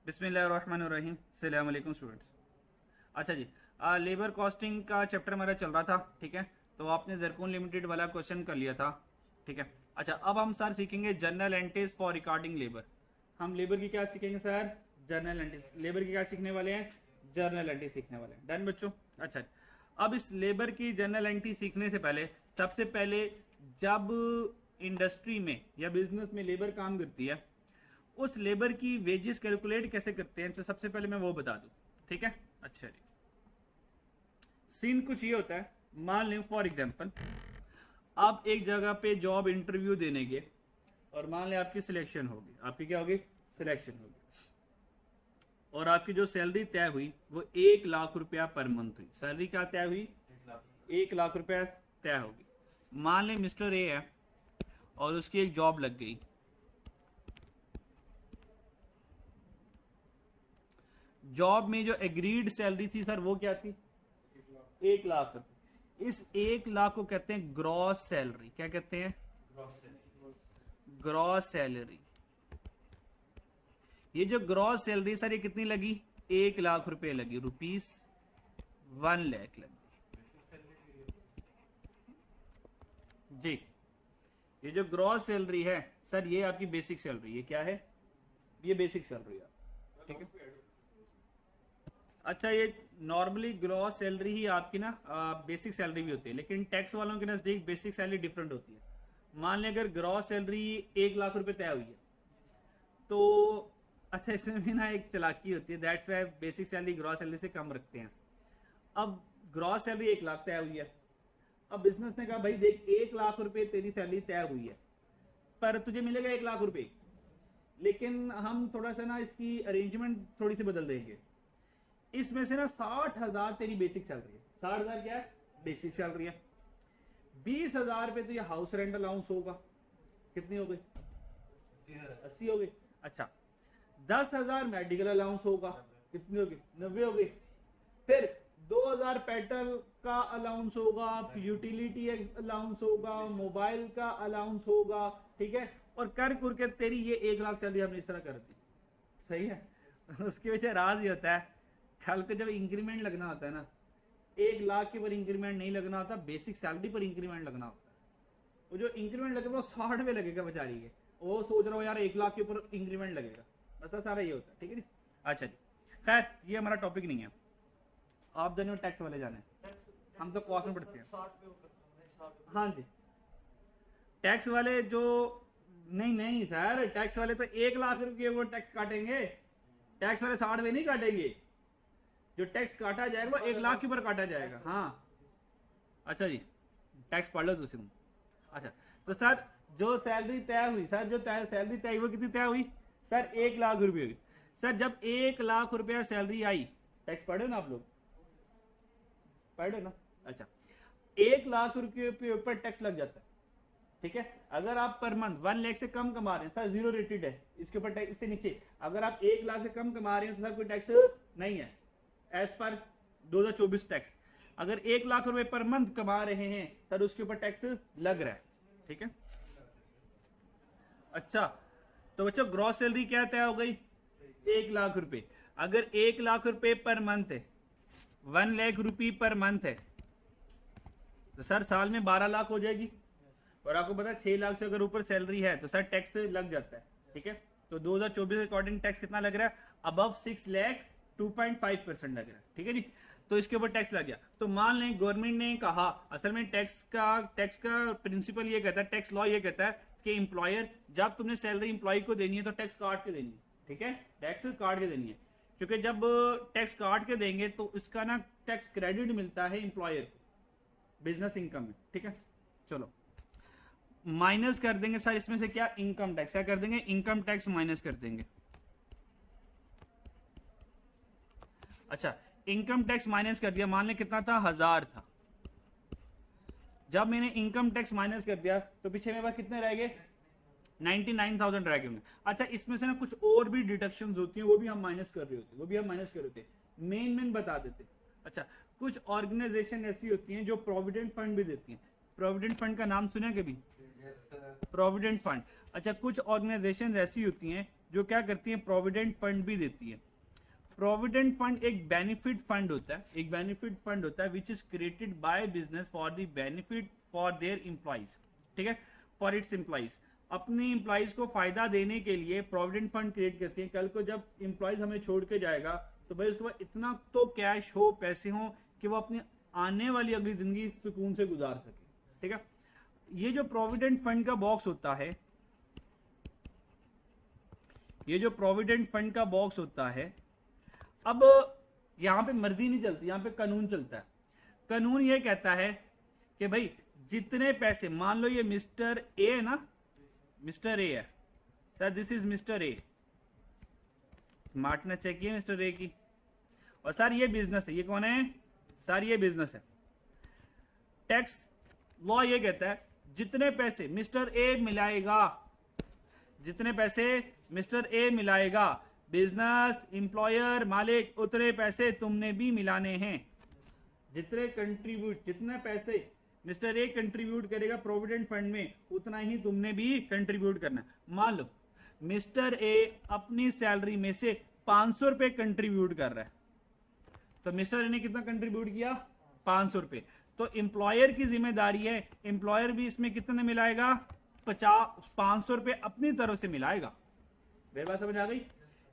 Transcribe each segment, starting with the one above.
बिस्मिल्लाहिर्रहमानिर्रहीम। अस्सलाम वालेकुम स्टूडेंट्स। अच्छा जी, लेबर कॉस्टिंग का चैप्टर हमारा चल रहा था, ठीक है। तो आपने ज़रकून लिमिटेड वाला क्वेश्चन कर लिया था, ठीक है। अच्छा, अब हम सर सीखेंगे journal entries for recording labour. हम लेबर की क्या सीखेंगे सर? Journal entries. लेबर की क्या सीखने वाले हैं? जर्नल एंट्री सीखने वाले हैं। डन बच्चों? अच्छा, अब इस लेबर की जर्नल एंट्री सीखने से पहले सबसे पहले जब इंडस्ट्री में या बिजनेस में लेबर काम करती है, उस लेबर की वेजेस कैलकुलेट कैसे करते हैं, तो सबसे पहले मैं वो बता दूं, ठीक है। अच्छा जी, सीन कुछ ये होता है। मान लें फॉर एग्जांपल आप एक जगह पे जॉब इंटरव्यू देने गए और मान लें आपकी सिलेक्शन होगी। आपकी क्या होगी? सिलेक्शन होगी। और आपकी जो सैलरी तय हुई वो 1 लाख रुपया पर मंथ हुई। सैलरी क्या तय हुई? 1 लाख रुपया तय होगी। मान लें मिस्टर ए है और उसकी एक जॉब लग गई। जॉब में जो एग्रीड सैलरी थी सर वो क्या थी? 1 लाख रुपए। इस 1 लाख को कहते हैं ग्रॉस सैलरी। क्या कहते हैं? Gross salary. ये जो ग्रॉस सैलरी सर ये कितनी लगी? 1 लाख रुपए लगी, ₹1 लाख लगी जी। ये जो ग्रॉस सैलरी है सर ये आपकी बेसिक सैलरी। ये क्या है? ये बेसिक सैलरी है, ठीक है। अच्छा, ये नॉर्मली ग्रॉस सैलरी ही आपकी ना बेसिक सैलरी भी होती है, लेकिन टैक्स वालों के नजदीक बेसिक सैलरी डिफरेंट होती है। मान लें अगर ग्रॉस सैलरी 1 लाख रुपए तय हुई है तो अच्छा, इसमें भी ना एक चालाकी होती है। That's why basic salary gross salary से कम रखते हैं। अब ग्रॉस सैलरी 1 लाख तय हुई है। अब बिजनेस ने कहा भाई देख 1 लाख रुपए तेरी सैलरी तय हुई है पर तुझे मिलेगा 1 लाख रुपए, लेकिन हम थोड़ा सा ना इसकी अरेंजमेंट थोड़ी सी बदल देंगे। इसमें से ना 60,000 तेरी बेसिक सैलरी है। 60,000 क्या है? बेसिक सैलरी है। 20,000 रुपए तो ये हाउस रेंट अलाउंस होगा। कितनी हो गई? 80 हो गई। अच्छा, 10,000 मेडिकल अलाउंस होगा। कितनी हो गई? 90 हो गई। फिर 2,000 पेट्रोल का अलाउंस होगा, यूटिलिटी अलाउंस होगा, मोबाइल का अलाउंस होगा, ठीक है। और कर कुर के तेरी ये 1 लाख सैलरी हमने इस तरह कर दी। सही है। उसके पीछे राज ये होता है, कल को जब इंक्रीमेंट लगना होता है ना, 1 लाख के ऊपर इंक्रीमेंट नहीं लगना होता, बेसिक सैलरी पर इंक्रीमेंट लगना होता है। वो जो इंक्रीमेंट लगेगा वो 60 में लगेगा बेचारी के। वो सोच रहा हो यार 1 लाख के ऊपर इंक्रीमेंट लगेगा, बस सारा ये होता है, ठीक है जी। अच्छा जी, खैर ये हमारा टॉपिक नहीं है। आप दोनों टैक्स वाले जाने, हम तो कॉस्ट में पढ़ते हैं। हाँ जी, टैक्स वाले जो नहीं नहीं सर, टैक्स वाले तो 1 लाख रुपये वो टैक्स काटेंगे। टैक्स वाले 60 में नहीं काटेंगे। जो टैक्स काटा जाएगा वो 1 लाख के ऊपर काटा जाएगा। हाँ, अच्छा जी, टैक्स पढ़ लो तुम। अच्छा, तो सर जो सैलरी तय हुई सर, जो सैलरी तय हुई कितनी तय हुई सर? 1 लाख रुपये हुई। सर जब 1 लाख रुपया सैलरी आई, टैक्स पढ़े ना आप लोग? पढ़े ना? अच्छा, 1 लाख रुपये के ऊपर टैक्स लग जाता है, ठीक है। अगर आप पर मंथ 1 लाख से कम कमा रहे हैं सर, जीरो रेटेड है, इसके ऊपर टैक्स। इससे नीचे अगर आप 1 लाख से कम कमा रहे हैं तो सर कोई टैक्स नहीं है एज पर 2024 टैक्स। अगर 1 लाख रुपए पर मंथ कमा रहे हैं सर उसके ऊपर टैक्स लग रहा है, ठीक है। अच्छा, तो बच्चों ग्रॉस सैलरी क्या तय हो गई? 1 लाख रुपए। अगर 1 लाख रुपए पर मंथ है, 1 लाख रुपये पर मंथ है, तो सर साल में 12 लाख हो जाएगी। और आपको पता है 6 लाख से अगर ऊपर सैलरी है तो सर टैक्स लग जाता है, ठीक है। तो 2024 के अकॉर्डिंग टैक्स कितना लग रहा है? अबव 6 लाख 2.5% लग रहा है, ठीक है जी। तो इसके ऊपर टैक्स लग गया। तो मान लें गवर्नमेंट ने कहा, असल में टैक्स का प्रिंसिपल ये कहता है, टैक्स लॉ ये कहता है कि एम्प्लॉयर जब तुमने सैलरी एम्प्लॉय को देनी है तो टैक्स काट के देनी है, ठीक है। टैक्स काट के देनी है, क्योंकि जब टैक्स काट के देंगे तो इसका ना टैक्स क्रेडिट मिलता है एम्प्लॉयर को बिजनेस इनकम में, ठीक है। चलो माइनस कर देंगे सर इसमें से क्या? Income tax. क्या कर देंगे? इनकम टैक्स माइनस कर देंगे। अच्छा, इनकम टैक्स माइनस कर दिया। मान लें कितना था? 1000 था। जब मैंने इनकम टैक्स माइनस कर दिया तो पीछे मेरे पास कितने रह गए? 99,000 रह गए होंगे। अच्छा, इसमें से ना कुछ और भी डिडक्शंस होती हैं, वो भी हम माइनस कर रहे होते, मेन बता देते। अच्छा, कुछ ऑर्गेनाइजेशन ऐसी होती हैं जो प्रोविडेंट फंड भी देती हैं। प्रोविडेंट फंड का नाम सुना कभी? Provident fund. अच्छा, कुछ ऑर्गेनाइजेशन ऐसी होती हैं जो क्या करती है, प्रोविडेंट फंड भी देती है। प्रोविडेंट फंड एक बेनिफिट फंड होता है, एक बेनिफिट फंड होता है which is created by business for the benefit for their employees, ठीक है, फॉर इट्स एम्प्लॉइज। अपने एम्प्लॉइज को फायदा देने के लिए प्रोविडेंट फंड क्रिएट करती है। कल को जब एम्प्लॉइज हमें छोड़ के जाएगा तो भाई उसके पास इतना तो कैश हो, पैसे हो कि वो अपनी आने वाली अगली जिंदगी सुकून से गुजार सके, ठीक है। ये जो प्रोविडेंट फंड का बॉक्स होता है, ये जो प्रोविडेंट फंड का बॉक्स होता है, अब यहां पे मर्जी नहीं चलती, यहां पे कानून चलता है। कानून ये कहता है कि भाई जितने पैसे, मान लो ये मिस्टर ए है ना, मिस्टर ए है sir, this is mister A, smartness check किए मिस्टर ए की, और सर ये बिजनेस है, ये कौन है सर, ये बिजनेस है। टैक्स लॉ ये कहता है जितने पैसे मिस्टर ए मिलाएगा, जितने पैसे मिस्टर ए मिलाएगा, बिजनेस एम्प्लॉयर मालिक, उतने पैसे तुमने भी मिलाने हैं। जितने कंट्रीब्यूट, जितने पैसे मिस्टर ए कंट्रीब्यूट करेगा प्रोविडेंट फंड में, उतना ही तुमने भी कंट्रीब्यूट करना है। मान लो मिस्टर ए अपनी सैलरी में से 500 रुपए कंट्रीब्यूट कर रहा है, तो मिस्टर ए ने कितना कंट्रीब्यूट किया, 500 रुपए। तो एम्प्लॉयर की जिम्मेदारी है, एम्प्लॉयर भी इसमें कितने मिलाएगा, 500 रुपए अपनी तरफ से मिलाएगा। मेरी बात समझ आ गई?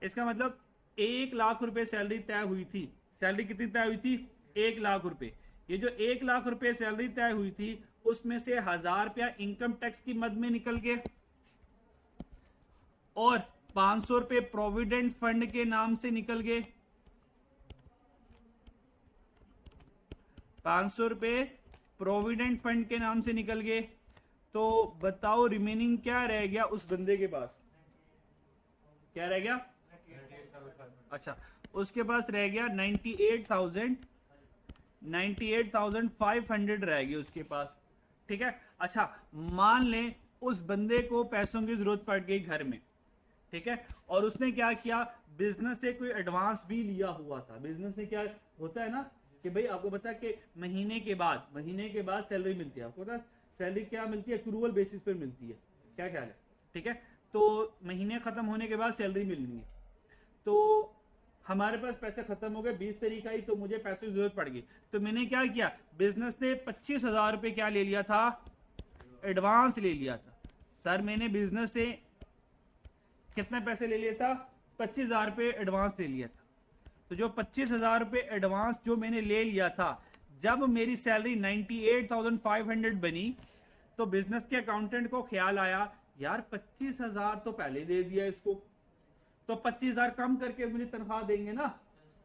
इसका मतलब 1 लाख रुपए सैलरी तय हुई थी, सैलरी कितनी तय हुई थी, 1 लाख रुपए। ये जो 1 लाख रुपए सैलरी तय हुई थी, उसमें से 1000 रुपया इनकम टैक्स की मद में निकल गए और 500 रुपए प्रोविडेंट फंड के नाम से निकल गए, 500 रुपए प्रोविडेंट फंड के नाम से निकल गए। तो बताओ रिमेनिंग क्या रह गया उस बंदे के पास, क्या रह गया, अच्छा उसके पास रह गया 98,500 रह गई उसके पास, ठीक है। अच्छा मान लें उस बंदे को पैसों की जरूरत पड़ गई घर में, ठीक है, और उसने क्या किया, बिजनेस से कोई एडवांस भी लिया हुआ था। बिजनेस से क्या होता है ना कि भाई आपको पता है कि महीने के बाद सैलरी मिलती है, आपको पता है सैलरी क्या मिलती है, एक्रूवल बेसिस पर मिलती है, क्या ख्याल है, ठीक है। तो महीने खत्म होने के बाद सैलरी मिलनी है, तो हमारे पास पैसे खत्म हो गए 20 तारीख आई, तो मुझे पैसों की जरूरत पड़ गई, तो मैंने क्या किया, बिजनेस ने 25,000 रुपए क्या ले लिया था, एडवांस ले लिया था। सर मैंने बिजनेस से कितने पैसे ले लिया था, 25,000 रुपए एडवांस ले लिया था। तो जो 25,000 रुपए एडवांस जो मैंने ले लिया था, जब मेरी सैलरी 98,500 बनी, तो बिजनेस के अकाउंटेंट को ख्याल आया यार 25,000 तो पहले दे दिया इसको, तो 25,000 कम करके मुझे तनख्वाह देंगे ना,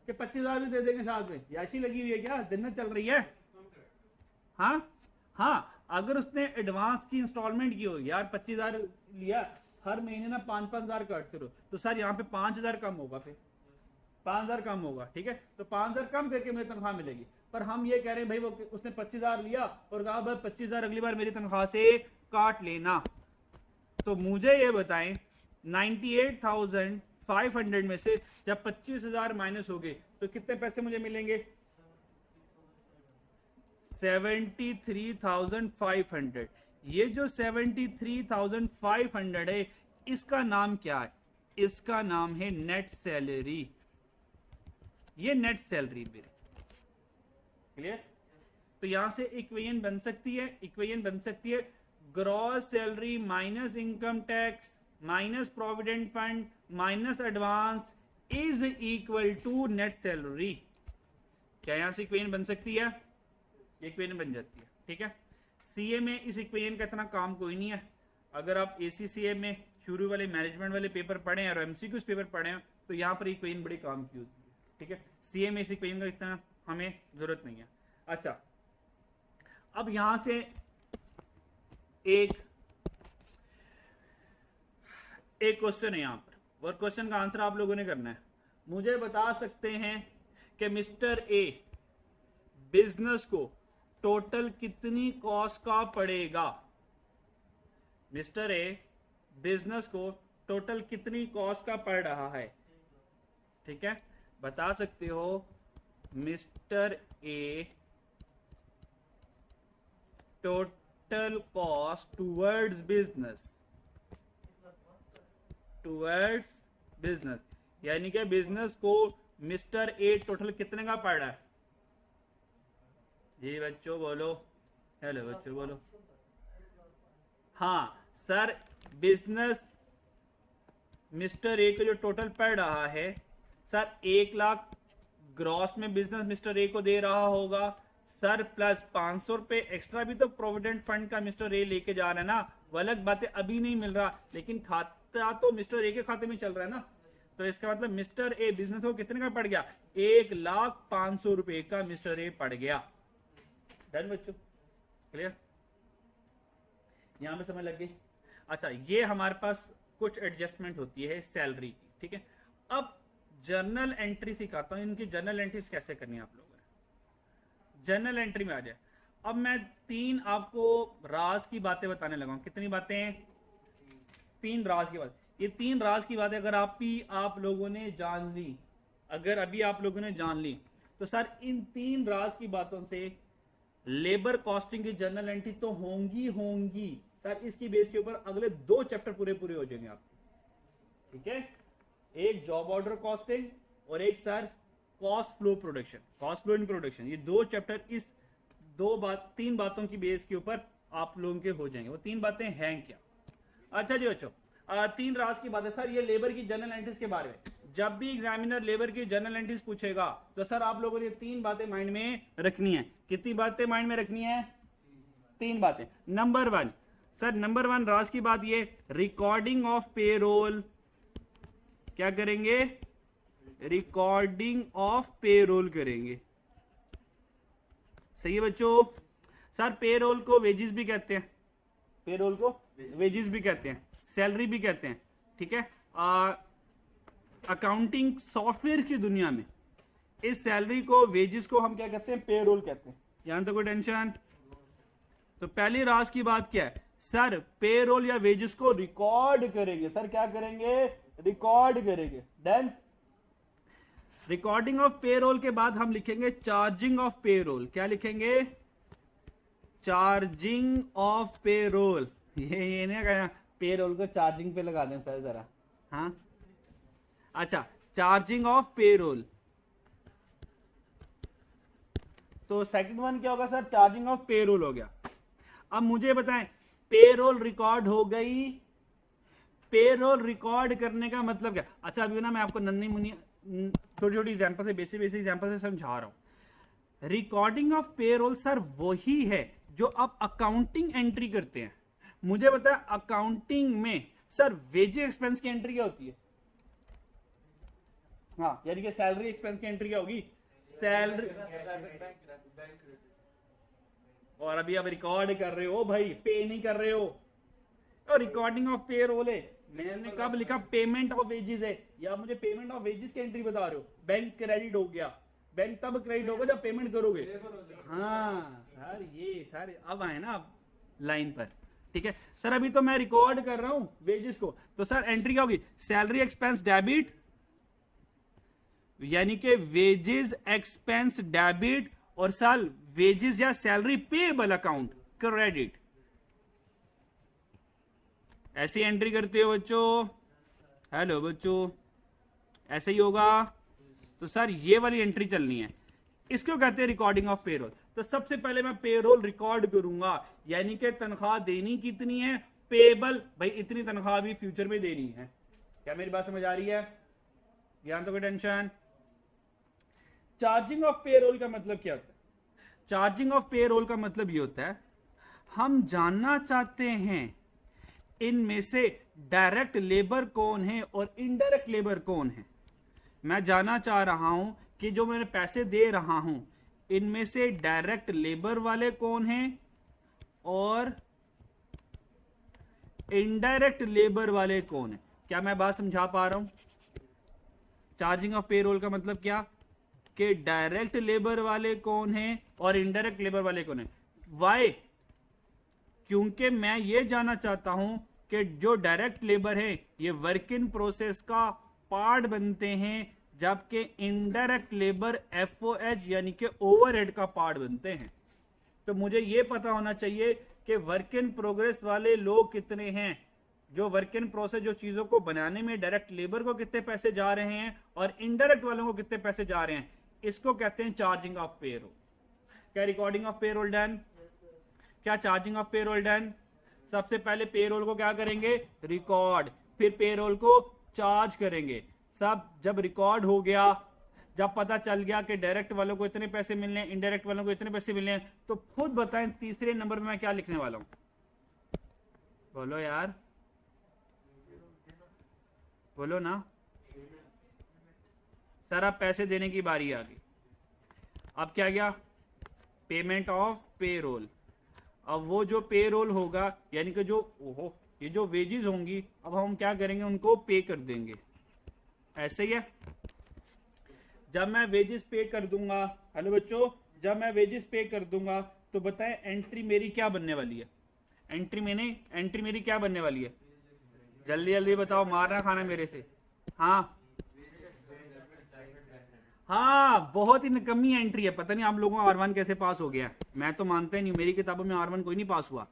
कि 25,000 भी दे देंगे साथ में, याशी लगी हुई है क्या, जन्नत चल रही है। हाँ अगर उसने एडवांस की इंस्टॉलमेंट की हो, यार 25,000 लिया, हर महीने ना 5,000 काटते रहो, तो सर यहाँ पे 5,000 कम होगा, फिर 5,000 कम होगा, ठीक है, तो 5,000 कम करके मुझे तनख्वाह मिलेगी। पर हम ये कह रहे हैं भाई वो उसने 25,000 लिया और कहा भाई 25,000 अगली बार मेरी तनख्वाह से काट लेना। तो मुझे ये बताएं 98,500 में से जब 25,000 माइनस हो गए तो कितने पैसे मुझे मिलेंगे, 73,500। ये जो 73,500 है, इसका नाम क्या है, इसका नाम है नेट सैलरी। ये नेट सैलरी मेरे, क्लियर। तो यहां से इक्वेशन बन सकती है, gross salary minus income tax minus provident fund minus advance is equal to net salary. क्या यहां से इक्वेशन बन सकती है, इक्वेशन बन जाती है, ठीक है। सीए में इस इक्वेशन का इतना काम कोई नहीं है। अगर आप एसीसीए में शुरू वाले मैनेजमेंट वाले पेपर पढ़े हैं और एमसीक्यूज पेपर पढ़े हैं, तो यहाँ पर इक्वेशन बड़ी काम की होती है, ठीक है। सीए में इस इक्वेशन का इतना हमें जरूरत नहीं है। अच्छा अब यहां से एक क्वेश्चन है यहाँ पर, और क्वेश्चन का आंसर आप लोगों ने करना है। मुझे बता सकते हैं कि मिस्टर ए बिजनेस को टोटल कितनी कॉस्ट का पड़ेगा, मिस्टर ए बिजनेस को टोटल कितनी कॉस्ट का पड़ रहा है, ठीक है, बता सकते हो। Mister A total cost towards business, यानी कि बिजनेस को मिस्टर ए टोटल कितने का पड़ रहा है? जी बच्चों बोलो, हेलो बच्चों बोलो। हाँ सर, बिजनेस मिस्टर ए को जो टोटल पड़ रहा है सर 1,00,000 ग्रॉस में बिजनेस मिस्टर ए को दे रहा होगा सर, प्लस 500 रुपए एक्स्ट्रा भी तो प्रोविडेंट फंड का मिस्टर ए लेके जा रहा है ना। वो अलग बात है, अभी नहीं मिल रहा, लेकिन खाता तो मिस्टर ए के खाते में चल रहा है ना। तो इसका मतलब मिस्टर ए बिजनेस को कितने का पड़ गया? 1,05,000 रुपए का मिस्टर ए पड़ गया। डन बच्चों, क्लियर? यहां पे समझ लग गई? अच्छा, ये हमारे पास कुछ एडजस्टमेंट होती है सैलरी की, ठीक है। अब जर्नल एंट्री सिखाता हूं, इनकी जर्नल एंट्रीज कैसे करनी है आप लोगों ने। जर्नल एंट्री में आ जाए। अब मैं 3 आपको राज की बातें बताने लगा हूं। कितनी बातें? 3 राज की बात। ये 3 राज की बातें अगर आप लोगों ने जान ली, अगर अभी आप लोगों ने जान ली, तो सर इन 3 राज की बातों से लेबर कॉस्टिंग की जर्नल एंट्री तो होंगी सर। इसकी बेस के ऊपर अगले 2 चैप्टर पूरे हो जाएंगे आपके, ठीक है। एक जॉब ऑर्डर कॉस्टिंग और एक sir cost flow production, cost flow in production. ये 2 चैप्टर इस 3 बातों की बेस के ऊपर आप लोगों के हो जाएंगे। वो 3 बातें हैं क्या? अच्छा जी बच्चों, 3 राज की बातें सर, ये लेबर की जर्नल एंट्रीज के बारे में। जब भी एग्जामिनर लेबर की जर्नल एंट्रीज पूछेगा तो सर आप लोगों ने 3 बातें माइंड में रखनी है। कितनी बातें माइंड में रखनी है? 3 बातें। नंबर 1 सर, नंबर 1 राज की बात ये, रिकॉर्डिंग ऑफ पेरोल। क्या करेंगे? रिकॉर्डिंग ऑफ पेरोल करेंगे। सही है बच्चों? सर पेरोल को वेजेस भी कहते हैं, पेरोल को वेजेस भी कहते हैं, सैलरी भी कहते हैं, ठीक है। अकाउंटिंग सॉफ्टवेयर की दुनिया में इस सैलरी को, वेजेस को हम क्या कहते हैं? पेरोल कहते हैं। यहां तो कोई टेंशन? तो पहली राज की बात क्या है सर? पेरोल या वेजेस को रिकॉर्ड करेंगे। सर क्या करेंगे? रिकॉर्ड करेंगे। देन रिकॉर्डिंग ऑफ पेरोल के बाद हम लिखेंगे चार्जिंग ऑफ पेरोल। क्या लिखेंगे? Charging of payroll. ये नहीं कहना पेरोल को चार्जिंग पे लगा दें सर जरा। हाँ अच्छा, चार्जिंग ऑफ पेरोल। तो सेकंड वन क्या होगा सर? चार्जिंग ऑफ पेरोल हो गया। अब मुझे बताएं, पेरोल रिकॉर्ड हो गई, पेरोल रिकॉर्ड करने का मतलब क्या? अच्छा अभी ना मैं आपको नन्ही मुन्नी छोटी छोटी एग्जांपल से, बेसिक एग्जांपल से समझा रहा हूं। रिकॉर्डिंग ऑफ पेरोल सर वही है जो आप अकाउंटिंग एंट्री करते हैं। मुझे बताया अकाउंटिंग में सर वेजेस एक्सपेंस की एंट्री क्या होती है? हाँ, यानी कि सैलरी एक्सपेंस की एंट्री क्या होगी? सैलरी। और अभी आप रिकॉर्ड कर रहे हो भाई, पे नहीं कर रहे हो। और रिकॉर्डिंग ऑफ पेरोल है, मैंने कब लिखा? पेमेंट ऑफ वेजेस है, या मुझे पेमेंट ऑफ वेजेस की एंट्री बता रहे हो? बैंक क्रेडिट हो गया। बैंक तब क्रेडिट होगा जब पेमेंट करोगे। हाँ सर, ये सर अब आए ना आप लाइन पर, ठीक है। सर अभी तो मैं रिकॉर्ड कर रहा हूं वेजेस को, तो सर एंट्री क्या होगी? सैलरी एक्सपेंस डेबिट, यानी कि वेजेस एक्सपेंस डेबिट, और सर वेजेस या सैलरी पेएबल अकाउंट क्रेडिट। ऐसी एंट्री करते हो बच्चों? हेलो बच्चों, ऐसे ही होगा। तो सर ये वाली एंट्री चलनी है, इसको कहते हैं रिकॉर्डिंग ऑफ पेरोल। तो सबसे पहले मैं पेरोल रिकॉर्ड करूंगा, यानी कि तनख्वाह देनी कितनी है? पेएबल, भाई इतनी तनख्वाह भी फ्यूचर में देनी है। क्या मेरी बात समझ आ रही है? यहां तो कोई टेंशन? चार्जिंग ऑफ पेरोल का मतलब क्या होता है? चार्जिंग ऑफ पेरोल का मतलब ये होता है, हम जानना चाहते हैं इनमें से डायरेक्ट लेबर कौन है और इनडायरेक्ट लेबर कौन है। मैं जानना चाह रहा हूं कि जो मैंने पैसे दे रहा हूं, इनमें से डायरेक्ट लेबर वाले कौन हैं और इनडायरेक्ट लेबर वाले कौन है। क्या मैं बात समझा पा रहा हूं? चार्जिंग ऑफ पेरोल का मतलब क्या? कि डायरेक्ट लेबर वाले कौन हैं और इनडायरेक्ट लेबर वाले कौन है। वाई? क्योंकि मैं ये जानना चाहता हूं कि जो डायरेक्ट लेबर है ये वर्क इन प्रोसेस का पार्ट बनते हैं, जबकि इनडायरेक्ट लेबर एफओएच यानी कि ओवरहेड का पार्ट बनते हैं। तो मुझे ये पता होना चाहिए कि वर्क इन प्रोग्रेस वाले लोग कितने हैं जो वर्क इन प्रोसेस, जो चीजों को बनाने में डायरेक्ट लेबर को कितने पैसे जा रहे हैं और इनडायरेक्ट वालों को कितने पैसे जा रहे हैं, इसको कहते हैं चार्जिंग ऑफ पेरोल। क्या रिकॉर्डिंग ऑफ पेरोल डन? क्या चार्जिंग ऑफ पेरोल डन? सबसे पहले पेरोल को क्या करेंगे? रिकॉर्ड, फिर पेरोल को चार्ज करेंगे। सब जब रिकॉर्ड हो गया, जब पता चल गया कि डायरेक्ट वालों को इतने पैसे मिलने हैं, इनडायरेक्ट वालों को इतने पैसे मिलने हैं, तो खुद बताएं तीसरे नंबर में मैं क्या लिखने वाला हूं? बोलो यार, बोलो ना। सर अब पैसे देने की बारी आ गई। अब क्या गया? Payment of payroll. अब वो जो पेरोल होगा, यानी कि जो ये जो वेजेस होंगी, अब हम क्या करेंगे? उनको पे कर देंगे। ऐसे ही है। जब मैं वेजेस पे कर दूंगा, हेलो बच्चों, जब मैं वेजेस पे कर दूंगा तो बताएं एंट्री मेरी क्या बनने वाली है? एंट्री मेरी क्या बनने वाली है? जल्दी जल्दी बताओ, मारना खाना मेरे से। हाँ हाँ, बहुत ही निकम्मी एंट्री है। पता नहीं आप लोगों का R1 कैसे पास हो गया। मैं तो मानता ही नहीं, मेरी किताबों में R1 कोई नहीं पास हुआ।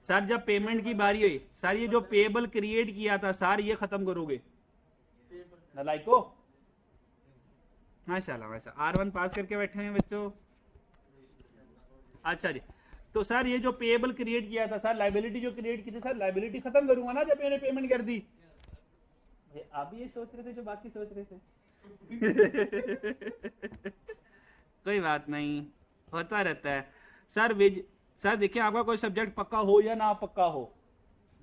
सर जब पेमेंट की बारी हुई, सर ये जो पेबल क्रिएट किया था सर, ये खत्म करोगे नलाइको? माशाल्लाह माशाल्लाह, R1 पास करके बैठे हैं बच्चों। अच्छा जी, तो सर ये जो पेबल क्रिएट किया था सर, लाइबिलिटी जो क्रिएट की थी सर, लाइबिलिटी खत्म करूंगा ना जब मैंने पेमेंट कर दी। आप भी ये सोच रहे थे जो बाकी सोच रहे थे? कोई बात नहीं, होता रहता है सर। सर देखिए, आपका कोई सब्जेक्ट पक्का हो या ना पक्का हो,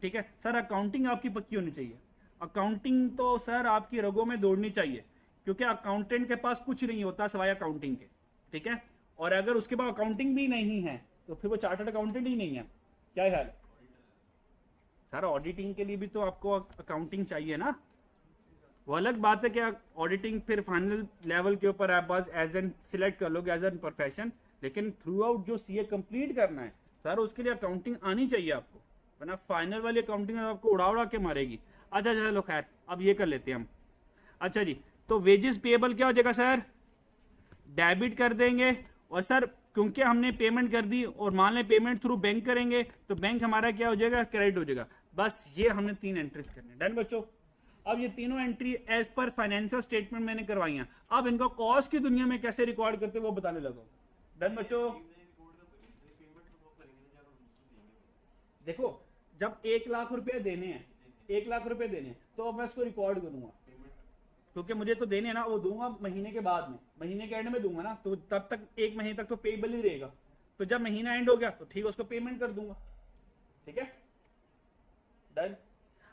ठीक है सर, अकाउंटिंग आपकी पक्की होनी चाहिए। अकाउंटिंग तो सर आपकी रगों में दौड़नी चाहिए, क्योंकि अकाउंटेंट के पास कुछ नहीं होता सिवाय अकाउंटिंग के, ठीक है। और अगर उसके पास अकाउंटिंग भी नहीं है तो फिर वो चार्टर्ड अकाउंटेंट ही नहीं है। क्या ख्याल है सर? ऑडिटिंग के लिए भी तो आपको अकाउंटिंग चाहिए ना। वो अलग बात है कि ऑडिटिंग फिर फाइनल लेवल के ऊपर आप बस एज एन सिलेक्ट कर लोगे एज एन प्रोफेशन, लेकिन थ्रू आउट जो सीए कंप्लीट करना है सर, उसके लिए अकाउंटिंग आनी चाहिए आपको, वरना फाइनल वाली अकाउंटिंग आपको उड़ा उड़ा के मारेगी। अच्छा चलो खैर, अब ये कर लेते हैं हम। अच्छा जी, तो वेजेस पेएबल क्या हो जाएगा सर? डेबिट कर देंगे। और सर क्योंकि हमने पेमेंट कर दी और मान लें पेमेंट थ्रू बैंक करेंगे तो बैंक हमारा क्या हो जाएगा? क्रेडिट हो जाएगा। बस ये हमने 3 एंट्रीज करनी। डन बच्चों? अब ये तीनों entry as per financial statement मैंने करवाई हैं। अब इनको कॉस्ट की दुनिया में कैसे रिकॉर्ड करते वो बताने लगा। डन बच्चों? देखो, जब 1 लाख रुपए देने हैं, 1 लाख रुपए देने हैं, तो अब मैं इसको रिकॉर्ड करूंगा, क्योंकि मुझे तो देने हैं ना, वो दूंगा महीने के बाद में, महीने के एंड में दूंगा ना, तो तब तक 1 महीने तक तो पेबल ही रहेगा। तो जब महीना एंड हो गया तो ठीक है, उसको पेमेंट कर दूंगा। ठीक है, डन।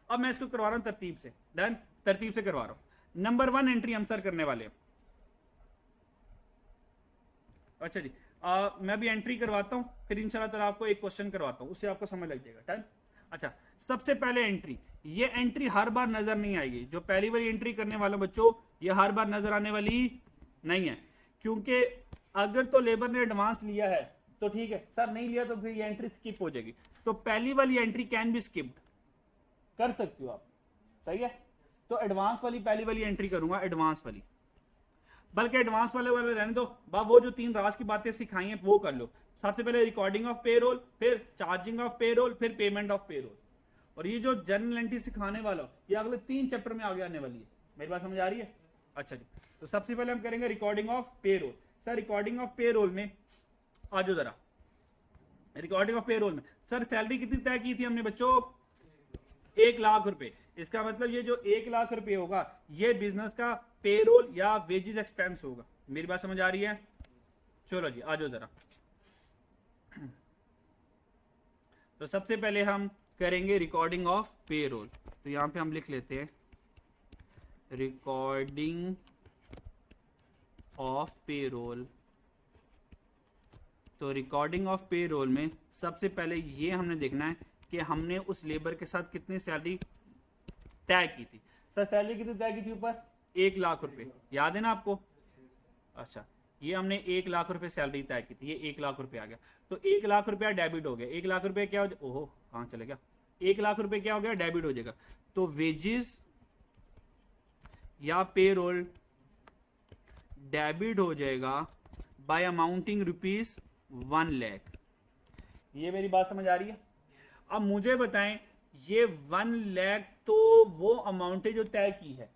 अब मैं इसको करवा रहा हूं तरतीब से। डन, तरतीब से करवा रहा हूं। नंबर 1 एंट्री हम सर करने वाले हैं। अच्छा जी, मैं भी एंट्री करवाता हूं, फिर इंशाल्लाह ताला आपको एक क्वेश्चन करवाता हूं, उससे आपको समझ लग जाएगा। डन। अच्छा, सबसे पहले एंट्री, ये एंट्री हर बार नजर नहीं आएगी। जो पहली बार एंट्री करने वाले बच्चों, ये हर बार नजर आने वाली नहीं है, क्योंकि अगर तो लेबर ने एडवांस लिया है तो ठीक है सर, नहीं लिया तो फिर ये एंट्री स्किप हो जाएगी। तो पहली वाली एंट्री कैन बी स्किप्ड, कर सकते हो आप। सही है, तो एडवांस वाली पहली वाली एंट्री करूंगा, एडवांस वाली। बल्कि एडवांस वाले रहने दो, वो जो 3 राज की बातें सिखाई हैं वो कर लो। सबसे पहले रिकॉर्डिंग ऑफ पेरोल, फिर चार्जिंग ऑफ पेरोल, फिर पेमेंट ऑफ पेरोल। और ये जो जनरल एंट्री सिखाने वाला ये अगले 3 चैप्टर में आगे आने वाली है। मेरी बात समझ आ रही है? अच्छा जी, तो सबसे पहले हम करेंगे recording of payroll. Sir recording of payroll में आ जाओ जरा। रिकॉर्डिंग ऑफ पेरोल में सर सैलरी कितनी तय की थी हमने बच्चों? 1 लाख रुपए। इसका मतलब ये जो 1 लाख रुपए होगा ये बिजनेस का पेरोल या वेजेस एक्सपेंस होगा। मेरी बात समझ आ रही है? चलो जी, आ जाओ जरा। तो सबसे पहले हम करेंगे रिकॉर्डिंग ऑफ पेरोल। तो यहां पे हम लिख लेते हैं रिकॉर्डिंग ऑफ पेरोल। तो रिकॉर्डिंग ऑफ पेरोल में सबसे पहले ये हमने देखना है कि हमने उस लेबर के साथ कितनी सैलरी तय की थी। सर सैलरी कितनी तय की थी ऊपर? 1 लाख रुपए, याद है ना आपको? अच्छा, ये हमने 1 लाख रुपए सैलरी तय की थी, ये 1 लाख रुपए आ गया। तो 1 लाख रुपया डेबिट हो गया। 1 लाख रुपए क्या हो जाए? ओहो, कहाँ चले गया? 1 लाख रुपए क्या हो गया? डेबिट हो जाएगा। तो वेजेस या पेरोल डेबिट हो जाएगा बाय अमाउंटिंग ₹1 लाख। ये मेरी बात समझ आ रही है? अब मुझे बताएं ये 1 लाख तो वो अमाउंट है जो तय की है।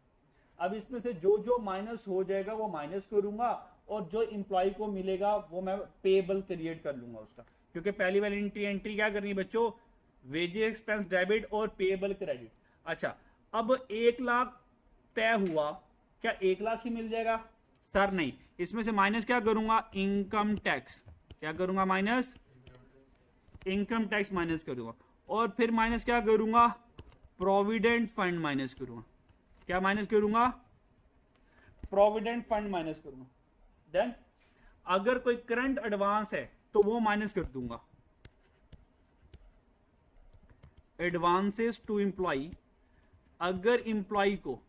अब इसमें से जो जो माइनस हो जाएगा वो माइनस करूंगा, और जो इंप्लॉय को मिलेगा वो मैं पेबल क्रिएट कर लूंगा उसका, क्योंकि पहली वाली एंट्री क्या करनी है बच्चों, वेजेस एक्सपेंस डेबिट और पेबल क्रेडिट। अच्छा, अब 1 लाख तय हुआ, क्या 1 लाख ही मिल जाएगा? सर नहीं, इसमें से माइनस क्या करूंगा, इनकम टैक्स। क्या करूंगा, माइनस इनकम टैक्स माइनस करूंगा, और फिर माइनस क्या करूंगा, प्रोविडेंट फंड माइनस करूंगा। क्या माइनस करूंगा, प्रोविडेंट फंड माइनस करूंगा। देन अगर कोई करंट एडवांस है तो वो माइनस कर दूंगा, एडवांसेस टू एम्प्लॉय। अगर एम्प्लॉय को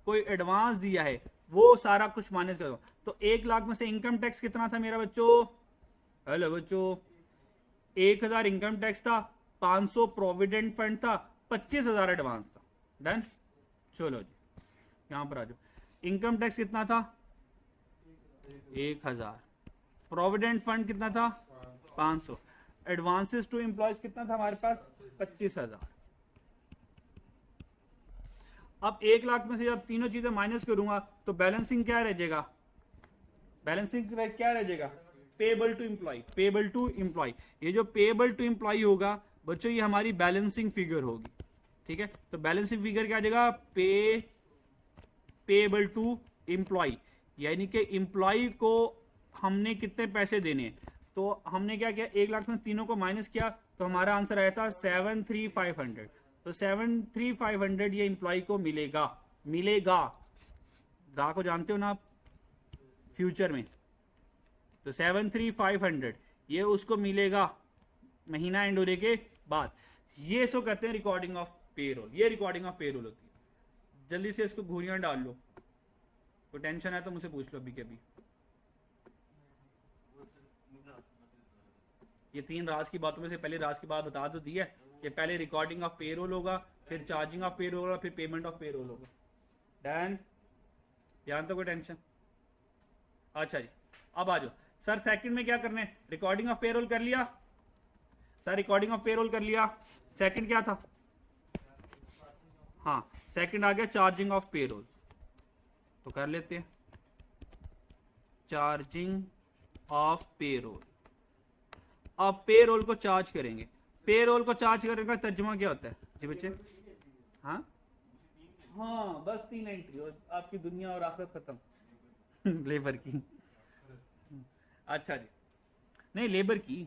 कोई एडवांस दिया है वो सारा कुछ माइनस कर दो। तो 1 लाख में से इनकम टैक्स कितना था मेरा बच्चों, हेलो बच्चों, 1000 इनकम टैक्स था, 500 प्रोविडेंट फंड था, 25,000 एडवांस था। डन, चलो जी यहां पर आ जाओ। इनकम टैक्स कितना था, 1000, प्रोविडेंट फंड कितना था, 500, एडवांसेस टू एम्प्लॉयज कितना था हमारे पास, 25,000। अब 1 लाख में से जब तीनों चीजें माइनस करूंगा तो बैलेंसिंग क्या रह जाएगा, बैलेंसिंग क्या रह जाएगा, payable to employ. Payable to employ, ये जो पेबल टू एम्प्लॉय होगा बच्चों ये हमारी बैलेंसिंग फिगर होगी। ठीक है, तो बैलेंसिंग फिगर क्या आ जाएगा, पेबल टू एम्प्लॉय, यानी कि एम्प्लॉय को हमने कितने पैसे देने हैं। तो हमने क्या किया, 1 लाख में तीनों को माइनस किया तो हमारा आंसर आया था 73500। तो 73500 ये एम्प्लॉय को मिलेगा, मिलेगा, गा को जानते हो ना आप फ्यूचर में, तो 73500 ये उसको मिलेगा महीना एंड होने के बाद। ये सो कहते हैं रिकॉर्डिंग ऑफ पेरोल, ये रिकॉर्डिंग ऑफ पेरोल होती है। जल्दी से इसको घूरियां डाल लो, कोई टेंशन है तो मुझसे पूछ लो अभी के अभी। ये 3 राज की बातों में से पहले राज की बात बता तो दी है कि पहले रिकॉर्डिंग ऑफ पेरोल होगा, फिर चार्जिंग ऑफ पेरोल होगा, फिर पेमेंट ऑफ पेरोल होगा। डन, यहाँ तो कोई टेंशन। अच्छा जी, अब आ जाओ सर सेकंड में क्या करना है, रिकॉर्डिंग ऑफ पेरोल कर लिया सर, रिकॉर्डिंग ऑफ पेरोल कर लिया। सेकंड क्या था, हाँ सेकंड आ गया चार्जिंग ऑफ पेरोल, तो कर लेते हैं चार्जिंग ऑफ पेरोल। अब पेरोल को चार्ज करेंगे, पेरोल को चार्ज करने का तर्जुमा क्या होता है जी बच्चे, हाँ हाँ बस 3 एंट्री और आपकी दुनिया और आखिरत खत्म लेबर की। अच्छा जी, नहीं लेबर की,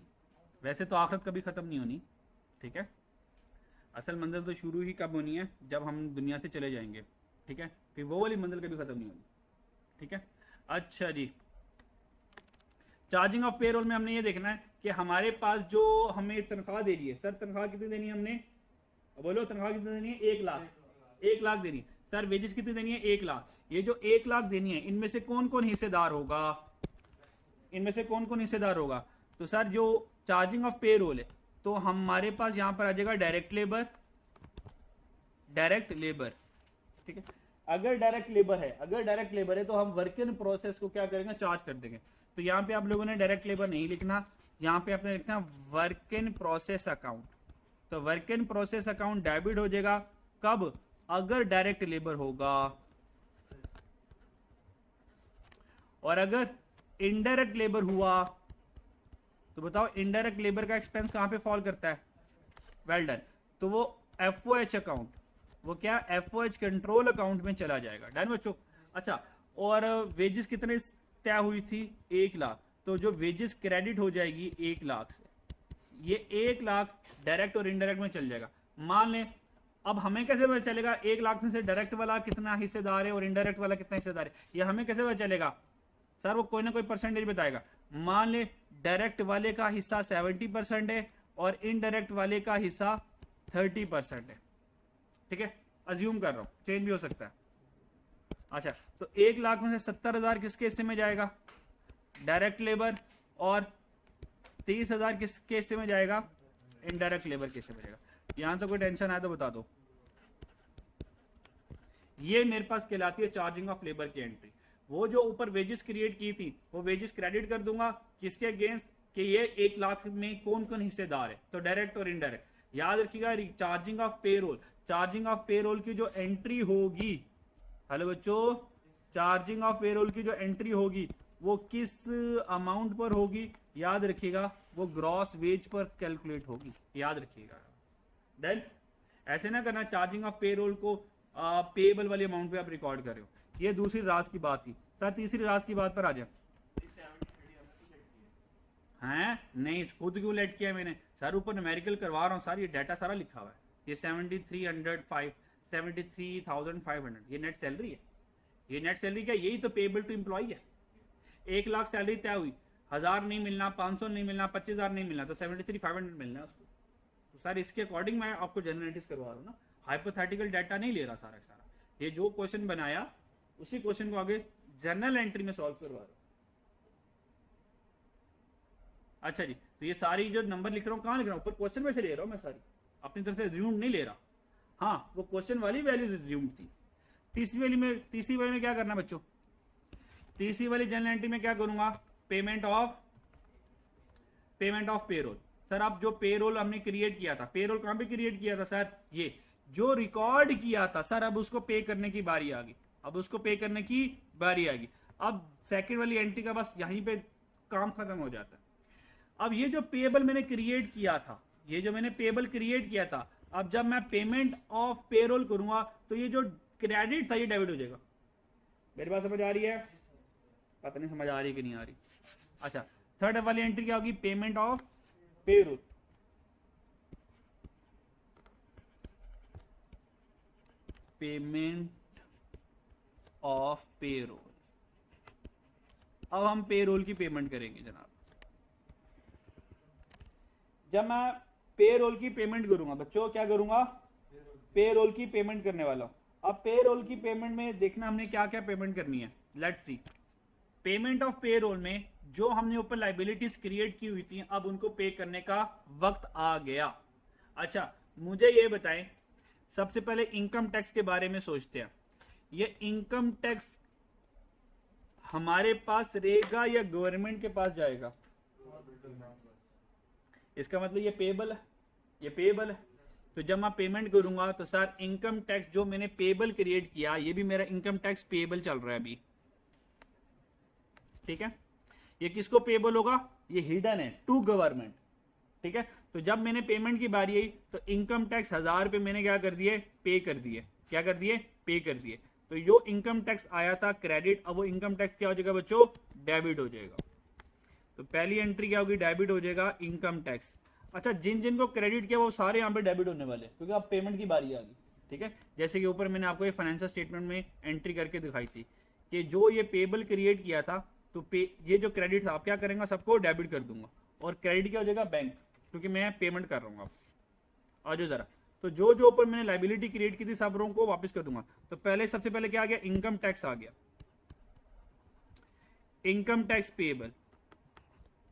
वैसे तो आखिरत कभी खत्म नहीं होनी। ठीक है, असल मंजिल तो शुरू ही कब होनी है, जब हम दुनिया से चले जाएंगे। ठीक है, फिर वो वाली मंजिल कभी खत्म नहीं होनी। ठीक है, अच्छा जी, चार्जिंग ऑफ पेरोल में हमने ये देखना है कि हमारे पास जो हमें तनख्वाह दे रही है, सर तनख्वाह कितनी देनी है हमने, बोलो तनख्वाह कितनी देनी है, 1 लाख, 1 लाख देनी है। सर वेजेस कितनी देनी है, 1 लाख। ये जो 1 लाख देनी है इनमें से कौन कौन हिस्सेदार होगा, इनमें से कौन कौन हिस्सेदार होगा। तो सर जो चार्जिंग ऑफ पेरोल है तो हमारे पास यहां पर आ जाएगा डायरेक्ट लेबर, डायरेक्ट लेबर। ठीक है, अगर डायरेक्ट लेबर है, अगर डायरेक्ट लेबर है तो हम वर्क इन प्रोसेस को क्या करेंगे, चार्ज कर देंगे। तो यहाँ पे आप लोगों ने डायरेक्ट लेबर नहीं लिखना, यहाँ पे आपने लिखना वर्क इन प्रोसेस अकाउंट। तो work in process account debit हो जाएगा कब, अगर डायरेक्ट लेबर होगा, और अगर इनडायरेक्ट लेबर हुआ तो बताओ इनडायरेक्ट लेबर का एक्सपेंस कहां पे फॉल करता है, वेल डन, तो वो एफओएच अकाउंट, वो क्या एफओएच कंट्रोल अकाउंट में चला जाएगा। डन बच्चों। अच्छा, और वेजेस कितने तय हुई थी, 1 लाख, तो जो वेजेस क्रेडिट हो जाएगी 1 लाख से, ये 1 लाख डायरेक्ट और इनडायरेक्ट में चल जाएगा। मान लें, अब हमें कैसे पता चलेगा 1 लाख में से डायरेक्ट वाला कितना हिस्सेदार है और इनडायरेक्ट वाला कितना हिस्सेदार है, ये हमें कैसे पता चलेगा, सर वो कोई ना कोई परसेंटेज बताएगा। मान ले डायरेक्ट वाले का हिस्सा 70% है और इनडायरेक्ट वाले का हिस्सा 30% है। ठीक है, अज्यूम कर रहा हूं, चेंज भी हो सकता है। अच्छा, तो 1 लाख में से 70,000 किसके हिस्से में जाएगा, डायरेक्ट लेबर, और 30,000 किसके हिस्से में जाएगा, इनडायरेक्ट लेबर के हिस्से में जाएगा। यहां तो कोई टेंशन आए तो बता दो। ये मेरे पास कहलाती है चार्जिंग ऑफ लेबर की एंट्री। वो जो ऊपर वेजेस क्रिएट की थी वो वेजेस क्रेडिट कर दूंगा किसके अगेंस्ट, कि ये 1 लाख में कौन कौन हिस्सेदार है, तो डायरेक्ट और इनडायरेक्ट। याद रखिएगा charging of payroll, charging of payroll की जो एंट्री होगी, हेलो बच्चों, चार्जिंग ऑफ पेरोल की जो एंट्री होगी वो किस अमाउंट पर होगी, याद रखिएगा वो ग्रॉस वेज पर कैलकुलेट होगी, याद रखिएगा। देन ऐसे ना करना चार्जिंग ऑफ पेरोल को पेएबल वाली अमाउंट पे आप रिकॉर्ड कर रहे हो, ये दूसरी राज की बात थी। सर तीसरी राज की बात पर आ जाए। हैं नहीं, खुद क्यों लेट किया मैंने सर, ऊपर न्यूमेरिकल करवा रहा हूँ सर, ये डाटा सारा लिखा हुआ है। ये 73,500 ये नेट सैलरी है। ये नेट सैलरी क्या, यही तो पेएबल टू एम्प्लॉय है। 1 लाख सैलरी तय हुई, 1000 नहीं मिलना, 500 नहीं मिलना, 25,000 नहीं मिलना, तो 73,500 मिलना है उसको। तो सर इसके अकॉर्डिंग मैं आपको जनरेटिव करवा रहा हूँ ना, हाइपोथेटिकल डाटा नहीं ले रहा सारा सारा। ये जो क्वेश्चन बनाया उसी क्वेश्चन को आगे जर्नल एंट्री में सॉल्व करवा रहा हूँ। अच्छा जी, तो ये सारी जो नंबर लिख रहा हूँ कहाँ लिख रहा हूँ, ऊपर क्वेश्चन में से ले रहा हूँ मैं, सारी अपनी तरफ से एज्यूम नहीं ले रहा। हाँ वो क्वेश्चन वाली वैल्यूज एज्यूम थी। तीसरी वाली में क्या करना बच्चों, तीसरी वाली जनरल एंट्री में क्या करूंगा, पेमेंट ऑफ पेरोल। सर आप जो पेरोल हमने क्रिएट किया था, पेरोल कहां पे क्रिएट किया था सर, ये जो रिकॉर्ड किया था सर, अब उसको पे करने की बारी आ गई, अब उसको पे करने की बारी आ गई। अब सेकंड वाली एंट्री का बस यहीं पे काम खत्म हो जाता है। अब ये जो पेएबल मैंने क्रिएट किया था, ये जो मैंने पेएबल क्रिएट किया था, अब जब मैं पेमेंट ऑफ पेरोल करूंगा तो ये जो क्रेडिट था ये डेबिट हो जाएगा। मेरी बात समझ आ रही है, पता नहीं समझ आ रही कि नहीं आ रही। अच्छा थर्ड वाली एंट्री क्या होगी, payment of payroll. Payment of payroll, अब हम पेरोल की पेमेंट करेंगे जनाब। जब मैं पेरोल की पेमेंट करूंगा बच्चों, क्या करूंगा, पेरोल की पेमेंट करने वाला हूं। अब पेरोल की पेमेंट में देखना हमने क्या क्या पेमेंट करनी है, let's see. Payment of payroll में जो हमने ऊपर लाइबिलिटीज क्रिएट की हुई थी, अब उनको पे करने का वक्त आ गया। अच्छा मुझे ये बताएं, सबसे पहले इनकम टैक्स के बारे में सोचते हैं। ये इनकम टैक्स हमारे पास रहेगा या गवर्नमेंट के पास जाएगा, इसका मतलब ये पेएबल है, ये पेएबल है। तो जब मैं पेमेंट करूंगा तो सर इनकम टैक्स जो मैंने पेएबल क्रिएट किया, ये भी मेरा इनकम टैक्स पेएबल चल रहा है अभी, ठीक है। ये किसको पेएबल होगा, ये हिडन है टू गवर्नमेंट, ठीक है। तो जब मैंने पेमेंट की बारी आई तो इनकम टैक्स 1000 रुपये मैंने क्या कर दिए, पे कर दिए, क्या कर दिए, पे कर दिए। तो जो इनकम टैक्स आया था क्रेडिट, अब वो इनकम टैक्स क्या हो जाएगा बच्चों, डेबिट हो जाएगा। तो पहली एंट्री क्या होगी, डेबिट हो जाएगा इनकम टैक्स। अच्छा जिन जिन को क्रेडिट किया वो सारे यहाँ पे डेबिट होने वाले, क्योंकि अब पेमेंट की बारी आ गई, ठीक है। जैसे कि ऊपर मैंने आपको ये फाइनेंशियल स्टेटमेंट में एंट्री करके दिखाई थी कि जो ये पेएबल क्रिएट किया था, तो ये जो क्रेडिट था आप क्या करेंगे, सबको डेबिट कर दूंगा, और क्रेडिट क्या हो जाएगा, बैंक, क्योंकि मैं पेमेंट कर रहा हूँ। आ जाओ जरा, तो जो जो ऊपर मैंने लाइबिलिटी क्रिएट की थी सब लोगों को वापस कर दूंगा। तो पहले सबसे पहले क्या आ गया, इनकम टैक्स आ गया, इनकम टैक्स पेएबल।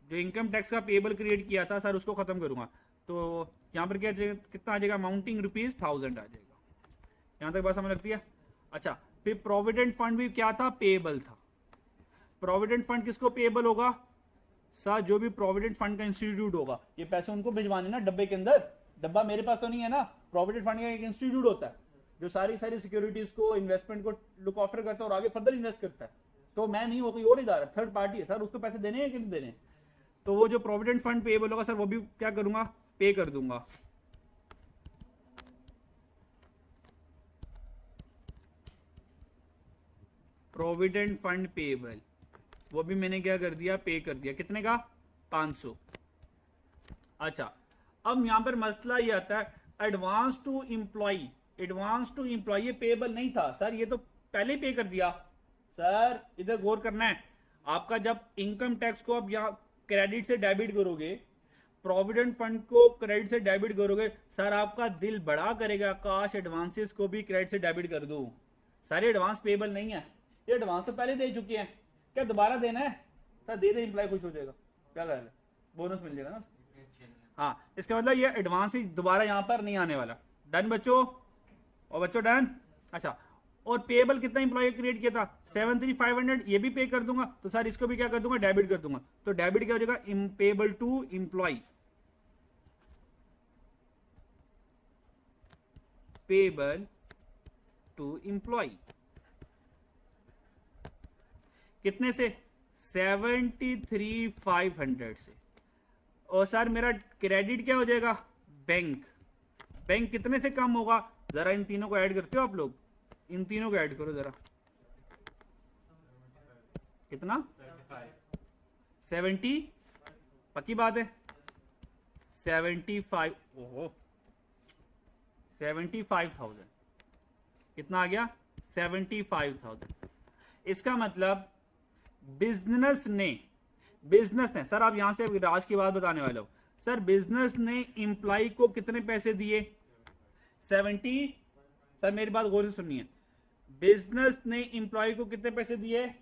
जो इनकम टैक्स का पेएबल क्रिएट किया था सर उसको खत्म करूंगा, तो यहाँ पर क्या कितना आ जाएगा, अमाउंटिंग ₹1000 आ जाएगा। यहाँ तक बात समझ लगती है। अच्छा फिर प्रोविडेंट फंड भी क्या था, पेएबल था। प्रोविडेंट फंड किसको पेएबल होगा सर, जो भी प्रोविडेंट फंड का इंस्टीट्यूट होगा, ये पैसे उनको भिजवाने ना डब्बे के अंदर, डब्बा मेरे पास तो नहीं है ना। प्रोविडेंट फंड का एक इंस्टीट्यूट होता है जो सारी सिक्योरिटीज को, इन्वेस्टमेंट को लुक आफ्टर करता है और आगे फर्दर इन्वेस्ट करता है। तो मैं नहीं, वो कोई और इदारा, थर्ड पार्टी है सर, उसको पैसे देने हैं कि नहीं देने। तो वो जो प्रोविडेंट फंड पेएबल होगा सर, वो भी क्या करूंगा, पे कर दूंगा। प्रोविडेंट फंड पेएबल वो भी मैंने क्या कर दिया, पे कर दिया। कितने का, 500। अच्छा अब यहां पर मसला ये आता है, advance to employ, advance to employ ये पेएबल नहीं था सर, ये तो पहले पे कर दिया। सर इधर गौर करना है आपका, जब इनकम टैक्स को अब यहाँ क्रेडिट से डेबिट करोगे, प्रोविडेंट फंड को क्रेडिट से डेबिट करोगे, सर आपका दिल बड़ा करेगा, काश एडवांसेस को भी क्रेडिट से डेबिट कर दूं। सर एडवांस पेएबल नहीं है, ये एडवांस तो पहले दे चुके हैं, क्या दोबारा देना है सर, दे दे, एम्प्लॉय खुश हो जाएगा, क्या कर रहे, बोनस मिल जाएगा ना। हाँ इसका मतलब ये एडवांस ही दोबारा यहाँ पर नहीं आने वाला। डन बच्चों, और बच्चों डन। अच्छा और पेएबल कितना एम्प्लॉय क्रिएट किया था, 73,500, ये भी पे कर दूंगा। तो सर इसको भी क्या कर दूंगा, डेबिट कर दूंगा। तो डेबिट क्या हो जाएगा, payable to employ, payable to employ. कितने से? 73,500 से। और सर मेरा क्रेडिट क्या हो जाएगा? बैंक। बैंक कितने से कम होगा? जरा इन तीनों को ऐड करते हो आप लोग, इन तीनों को ऐड करो जरा। कितना? 70। पक्की बात है? 75। ओहो 75,000। कितना आ गया? 75,000। इसका मतलब बिजनेस ने सर, आप यहां से राज की बात बताने वाले हो। सर बिजनेस ने एम्प्लॉय को कितने पैसे दिए? 70। सर मेरी बात गौर से सुनिए, बिजनेस ने एम्प्लॉय को कितने पैसे दिए?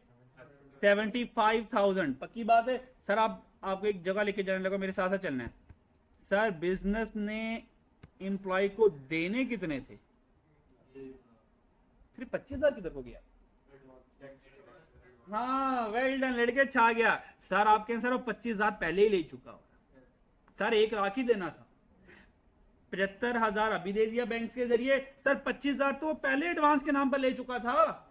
75,000। पक्की बात है? सर आपको एक जगह लेके जाने लगा, मेरे साथ साथ चलना है। सर बिजनेस ने एम्प्लॉय को देने कितने थे? फिर 25,000 किधर को गया? हाँ वेल डन लड़के, छा गया। सर आपके आंसर 25,000 पहले ही ले चुका हो। सर 1,00,000 ही देना था, 75,000 अभी दे दिया बैंक के जरिए। सर 25,000 तो पहले एडवांस के नाम पर ले चुका था।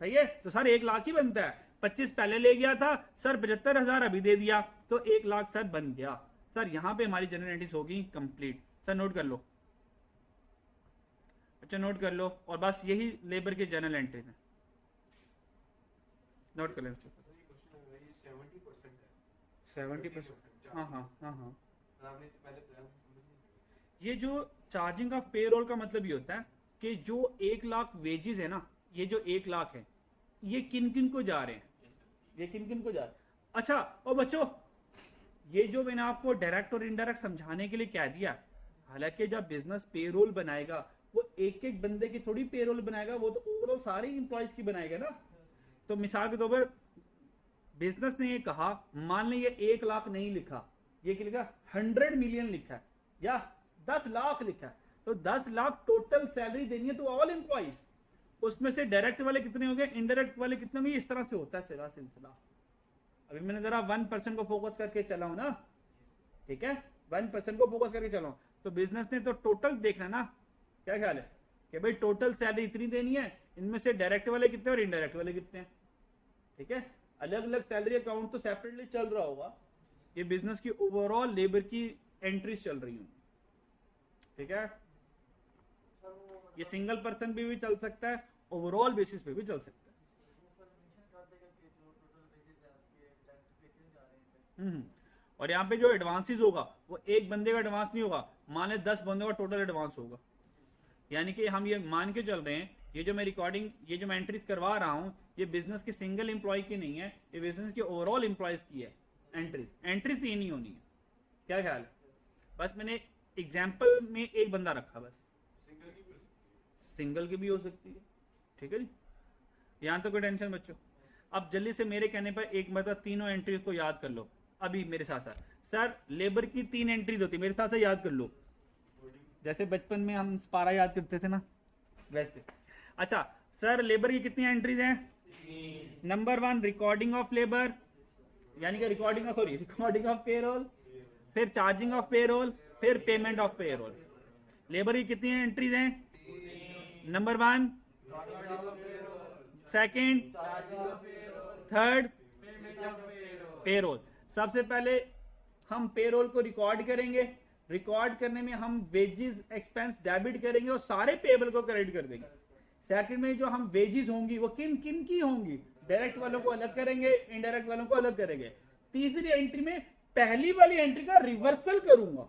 सही है, तो सर 1,00,000 ही बनता है। 25 पहले ले गया था, सर 75,000 अभी दे दिया, तो 1,00,000 सर बन गया। सर यहां पे हमारी जनरल एंट्रीज होगी कंप्लीट। सर नोट कर लो, अच्छा नोट कर लो। और बस यही लेबर के जनरल एंट्रीज हैं, नोट कर लें। 70%। हाँ हाँ हाँ हाँ। ये जो चार्जिंग ऑफ पेरोल का मतलब ये होता है कि जो 1,00,000 वेजेस है ना, ये जो 1,00,000 है, ये किन किन को जा रहे हैं? ये किन किन को जा रहे हैं? अच्छा और बच्चों, ये जो मैंने आपको डायरेक्ट और इनडायरेक्ट समझाने के लिए कह दिया, हालांकि जब बिजनेस पेरोल बनाएगा वो एक एक बंदे की थोड़ी पेरोल बनाएगा, वो तो ओवरऑल सारे इंप्लॉइज की बनाएगा ना। तो मिसाल के तौर पर बिजनेस ने ये कहा, मान लें ये 1,00,000 नहीं लिखा, ये क्या लिखा? 100 मिलियन लिखा है या 10 लाख लिखा है, तो 10 लाख टोटल सैलरी देनी है तो ऑल एम्प्लॉइज। उसमें से डायरेक्ट वाले कितने होंगे, इनडायरेक्ट वाले कितने होंगे, इस तरह से होता है सारा सिलसिला। अभी मैंने जरा 1% को फोकस करके चला हूं ना, ठीक है, 1% को फोकस करके चला हूं। तो बिजनेस ने तो टोटल देखना ना, क्या ख्याल है कि भाई टोटल सैलरी इतनी देनी है, इनमें से डायरेक्ट वाले कितने और इनडायरेक्ट वाले कितने हैं, ठीक है। अलग अलग सैलरी अकाउंट तो सेपरेटली चल रहा होगा, ये बिजनेस की ओवरऑल लेबर की एंट्रीज चल रही होंगी, ठीक है। ये सिंगल पर्सन पे भी चल सकता है, ओवरऑल बेसिस पे भी चल सकता है। और यहाँ पे जो एडवांसेस होगा वो एक बंदे का एडवांस नहीं होगा, मान ले 10 बंदों का टोटल एडवांस होगा। यानी कि हम ये मान के चल रहे हैं, ये जो मैं रिकॉर्डिंग, ये जो मैं एंट्रीज करवा रहा हूँ, ये बिजनेस के सिंगल एम्प्लॉय की नहीं है, ये बिजनेस के ओवरऑल एम्प्लॉयज की है। एंट्रीज ये नहीं होनी है, क्या ख्याल है। बस मैंने एग्जाम्पल में एक बंदा रखा, बस सिंगल की भी हो सकती है, ठीक है जी। यहाँ तो कोई टेंशन बच्चों। अब जल्दी से मेरे कहने पर एक मतलब तीनों एंट्रीज को याद कर लो अभी मेरे साथ साथ। सर लेबर की 3 एंट्रीज होती है, मेरे साथ साथ याद कर लो, जैसे बचपन में हम स्पारा याद करते थे ना वैसे। अच्छा सर लेबर की कितनी एंट्रीज हैं? नंबर 1 रिकॉर्डिंग ऑफ लेबर, यानी कि रिकॉर्डिंग ऑफ पेरोल, फिर चार्जिंग ऑफ पेरोल, फिर पेमेंट ऑफ पेरोल। लेबर की कितनी एंट्रीज हैं? Number 1, second, third, payroll. सबसे पहले हम पेरोल को रिकॉर्ड करेंगे, रिकॉर्ड करने में हम वेजेस एक्सपेंस डेबिट करेंगे और सारे पेबल को क्रेडिट कर देंगे। सेकंड में जो हम वेजेस होंगी वो किन किन की होंगी, डायरेक्ट वालों को अलग करेंगे, इनडायरेक्ट वालों को अलग करेंगे। तीसरी एंट्री में पहली वाली एंट्री का रिवर्सल करूंगा,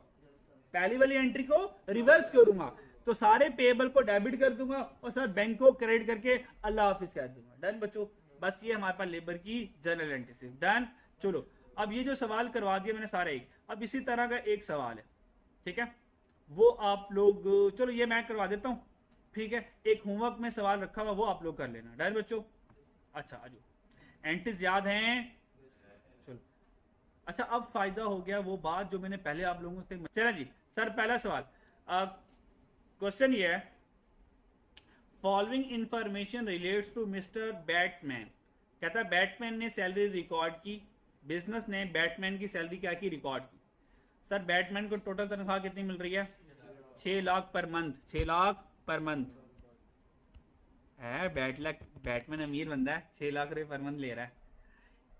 पहली वाली एंट्री को रिवर्स करूंगा, तो सारे पेबल को डेबिट कर दूंगा और सर बैंक को क्रेडिट करके अल्लाह हाफिज कह दूंगा। डन बच्चों, बस ये हमारे पास लेबर की जनरल एंट्री से डन। चलो अब ये जो सवाल करवा दिया मैंने सारे एक, अब इसी तरह का एक सवाल है, ठीक है, वो आप लोग, चलो ये मैं करवा देता हूँ, ठीक है। एक होमवर्क में सवाल रखा हुआ, वो आप लोग कर लेना। डन बच्चों, अच्छा आजो, एंट्रीज याद हैं? चलो अच्छा, अब फायदा हो गया वो बात जो मैंने पहले आप लोगों से। चला जी सर, पहला सवाल, क्वेश्चन ये है, following information relates to mister Batman. कहता है बैटमैन ने सैलरी रिकॉर्ड की, बिजनेस ने बैटमैन की सैलरी क्या की, रिकॉर्ड की। सर बैटमैन को टोटल तनख्वाह कितनी मिल रही है? 6 lakh per month, 6 lakh per month है। बैटमैन अमीर बंदा है, 6 लाख रुपए पर मंथ ले रहा है।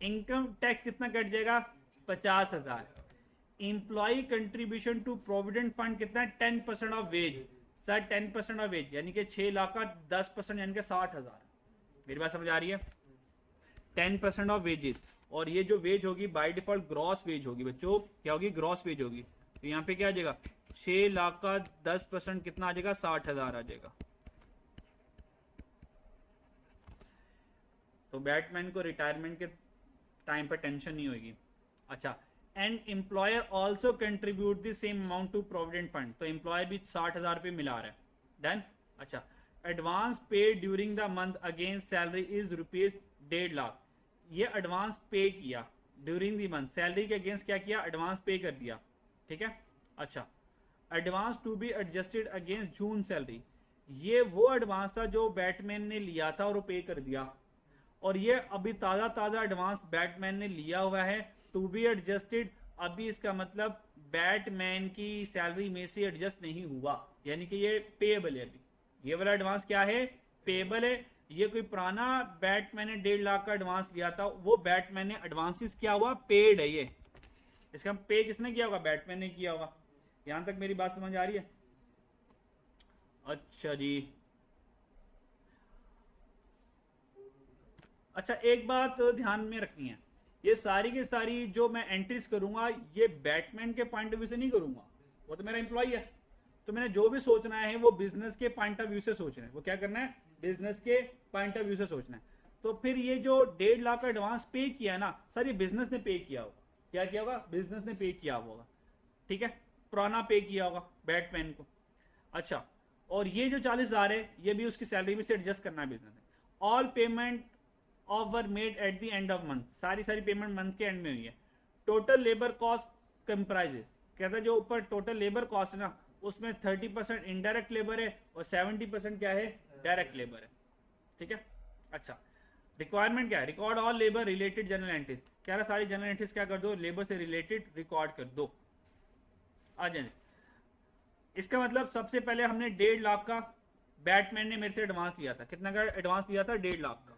इनकम टैक्स कितना कट जाएगा? 50,000। Employ contribution to provident fund कितना है? 10% of wage. Sir 10% of wage यानी कि 6 लाख का 10% यानी कि 60,000। मेरी बात समझ आ रही है? 10% ऑफ वेजेस, और ये जो वेज होगी बाय डिफॉल्ट ग्रॉस वेज होगी बच्चों। क्या होगी? ग्रॉस वेज होगी। तो यहाँ पे क्या आ जाएगा? 6 लाख का 10% कितना आ जाएगा? 60,000 आ जाएगा। तो बैटमैन को रिटायरमेंट के टाइम पर टेंशन नहीं होगी। अच्छा, and employer also contribute the same amount to provident fund. तो एम्प्लॉयर भी 60,000 रुपये मिला रहा है। डन। अच्छा, advance pay during the month against salary is ₹1.5 lakh. ये एडवांस पे किया ड्यूरिंग द मंथ, सैलरी के अगेंस्ट क्या किया? एडवांस पे कर दिया। ठीक है। अच्छा, advance to be adjusted against June salary. ये वो एडवांस था जो बैटमैन ने लिया था और वो पे कर दिया, और ये अभी ताज़ा एडवांस बैटमैन ने लिया हुआ है टू बी एडजस्टेड। अभी इसका मतलब बैटमैन की सैलरी में से एडजस्ट नहीं हुआ, यानी कि ये पेएबल है। अभी ये वाला एडवांस क्या है? पेएबल है। ये कोई पुराना बैटमैन ने 1.5 लाख का एडवांस लिया था, वो बैटमैन ने एडवांसेस क्या हुआ? पेड है ये। इसका पे किसने किया होगा? बैटमैन ने किया होगा। यहां तक मेरी बात समझ आ रही है? अच्छा जी। अच्छा, एक बात ध्यान में रखनी है, ये सारी की सारी जो मैं एंट्रीज करूंगा ये बैटमैन के पॉइंट ऑफ व्यू से नहीं करूंगा। वो तो मेरा एम्प्लॉय है, तो मैंने जो भी सोचना है वो बिजनेस के पॉइंट ऑफ व्यू से सोचना है। वो क्या करना है? बिजनेस के पॉइंट ऑफ व्यू से सोचना है। तो फिर ये जो 1.5 लाख का एडवांस पे किया है ना सर, ये बिजनेस ने पे किया होगा। क्या किया होगा? बिजनेस ने पे किया होगा। ठीक है, पुराना पे किया होगा बैटमैन को। अच्छा, और ये जो 40,000 है ये भी उसकी सैलरी में से एडजस्ट करना है बिजनेस ने। All payment of were made at the end of month. सारी पेमेंट मंथ के एंड में हुई है। टोटल लेबर कॉस्ट कंप्राइजेज, कहता है जो ऊपर टोटल लेबर कॉस्ट है ना उसमें 30% इनडायरेक्ट लेबर है और 70% क्या है? डायरेक्ट लेबर है। ठीक है। अच्छा, रिक्वायरमेंट क्या है? Record all labour related general entries. कह रहा सारी जनरल एंट्रीज क्या कर दो? लेबर से रिलेटेड रिकॉर्ड कर दो। आ जाए, इसका मतलब सबसे पहले हमने 1.5 लाख का बैटमैन ने मेरे से एडवांस लिया था। कितना का एडवांस लिया था? 1.5 लाख का।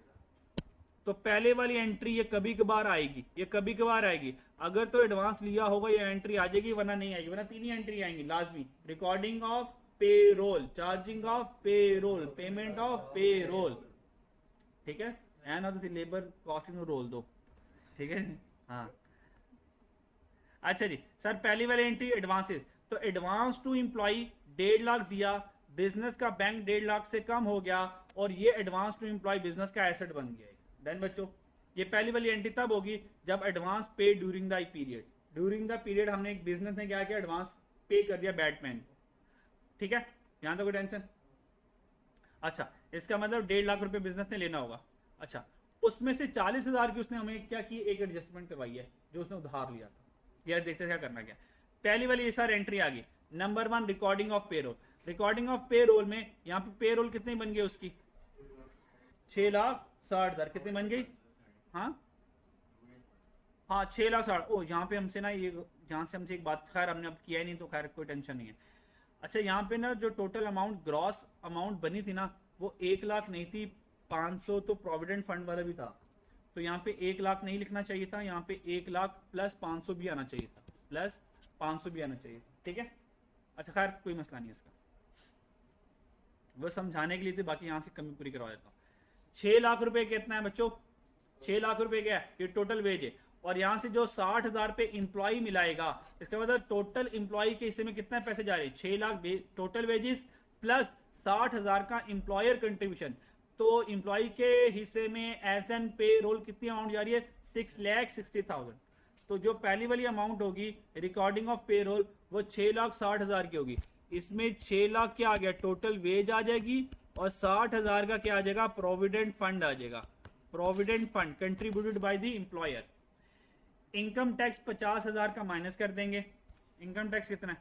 तो पहले वाली एंट्री ये कभी कभार आएगी, ये कभी कभार आएगी। अगर तो एडवांस लिया होगा ये एंट्री आ जाएगी, वरना नहीं आएगी। वरना 3 ही एंट्री आएंगी लाजमी। Recording of payroll, charging of payroll, payment of payroll. ठीक है, end of the labour costing roll दो। ठीक है। हाँ, अच्छा जी सर, पहली वाली एंट्री एडवांसेस। तो एडवांस टू एम्प्लॉय 1.5 लाख दिया, बिजनेस का बैंक 1.5 लाख से कम हो गया और ये एडवांस टू एम्प्लॉय बिजनेस का एसेट बन गया। देन बच्चों ये पहली वाली एंट्री तब होगी जब advance pay during the period. During the period हमने एक बिजनेस ने क्या किया? एडवांस पे कर दिया बैटमैन। ठीक है, यहां तो कोई टेंशन। अच्छा, इसका मतलब 1.5 लाख रुपए बिजनेस ने लेना होगा। अच्छा, उसमें से 40,000 की उसने हमें क्या की? एक एडजस्टमेंट करवाई है जो उसने उधार लिया था। यह देखते क्या करना क्या। पहली वाली ये सारी एंट्री आ गई। नंबर 1 रिकॉर्डिंग ऑफ पे रोल। रिकॉर्डिंग ऑफ पे रोल में यहाँ पे पे रोल कितनी बन गई उसकी? 6,60,000 कितनी बन गई? हाँ हाँ 6,60,000। ओ यहाँ पे हमसे ना ये जहाँ से हमसे एक बात, खैर हमने अब किया ही नहीं तो खैर कोई टेंशन नहीं है। अच्छा, यहाँ पे ना जो टोटल अमाउंट ग्रॉस अमाउंट बनी थी ना वो 1 लाख नहीं थी, 500 तो प्रोविडेंट फंड वाला भी था। तो यहाँ पे 1 लाख नहीं लिखना चाहिए था, यहाँ पे 1 लाख प्लस 500 भी आना चाहिए था, प्लस 500 भी आना चाहिए। ठीक है। अच्छा, खैर कोई मसला नहीं है इसका, वो समझाने के लिए थे, बाकी यहाँ से कमी पूरी करवा देता हूँ। 6 लाख रुपए कितना है बच्चों? 6 लाख रुपए क्या है? ये टोटल वेज है। और यहाँ से जो 60,000 पे इंप्लॉय मिलाएगा, इसका मतलब टोटल इंप्लॉय के हिस्से में कितना पैसे जा रहे हैं? 6 लाख टोटल वेजेस प्लस 60,000 का इंप्लॉयर कंट्रीब्यूशन। तो इंप्लॉय के हिस्से में एज एन पे रोल कितनी अमाउंट जा रही है? 6,60,000। तो जो पहली वाली अमाउंट होगी रिकॉर्डिंग ऑफ पे रोल वो 6,60,000 की होगी। इसमें 6 लाख क्या आ गया? टोटल वेज आ जाएगी और 60,000 का क्या आ जाएगा? प्रोविडेंट फंड आ जाएगा। Provident fund contributed by the employer. Income tax 50,000 का माइनस कर देंगे। इनकम टैक्स कितना है?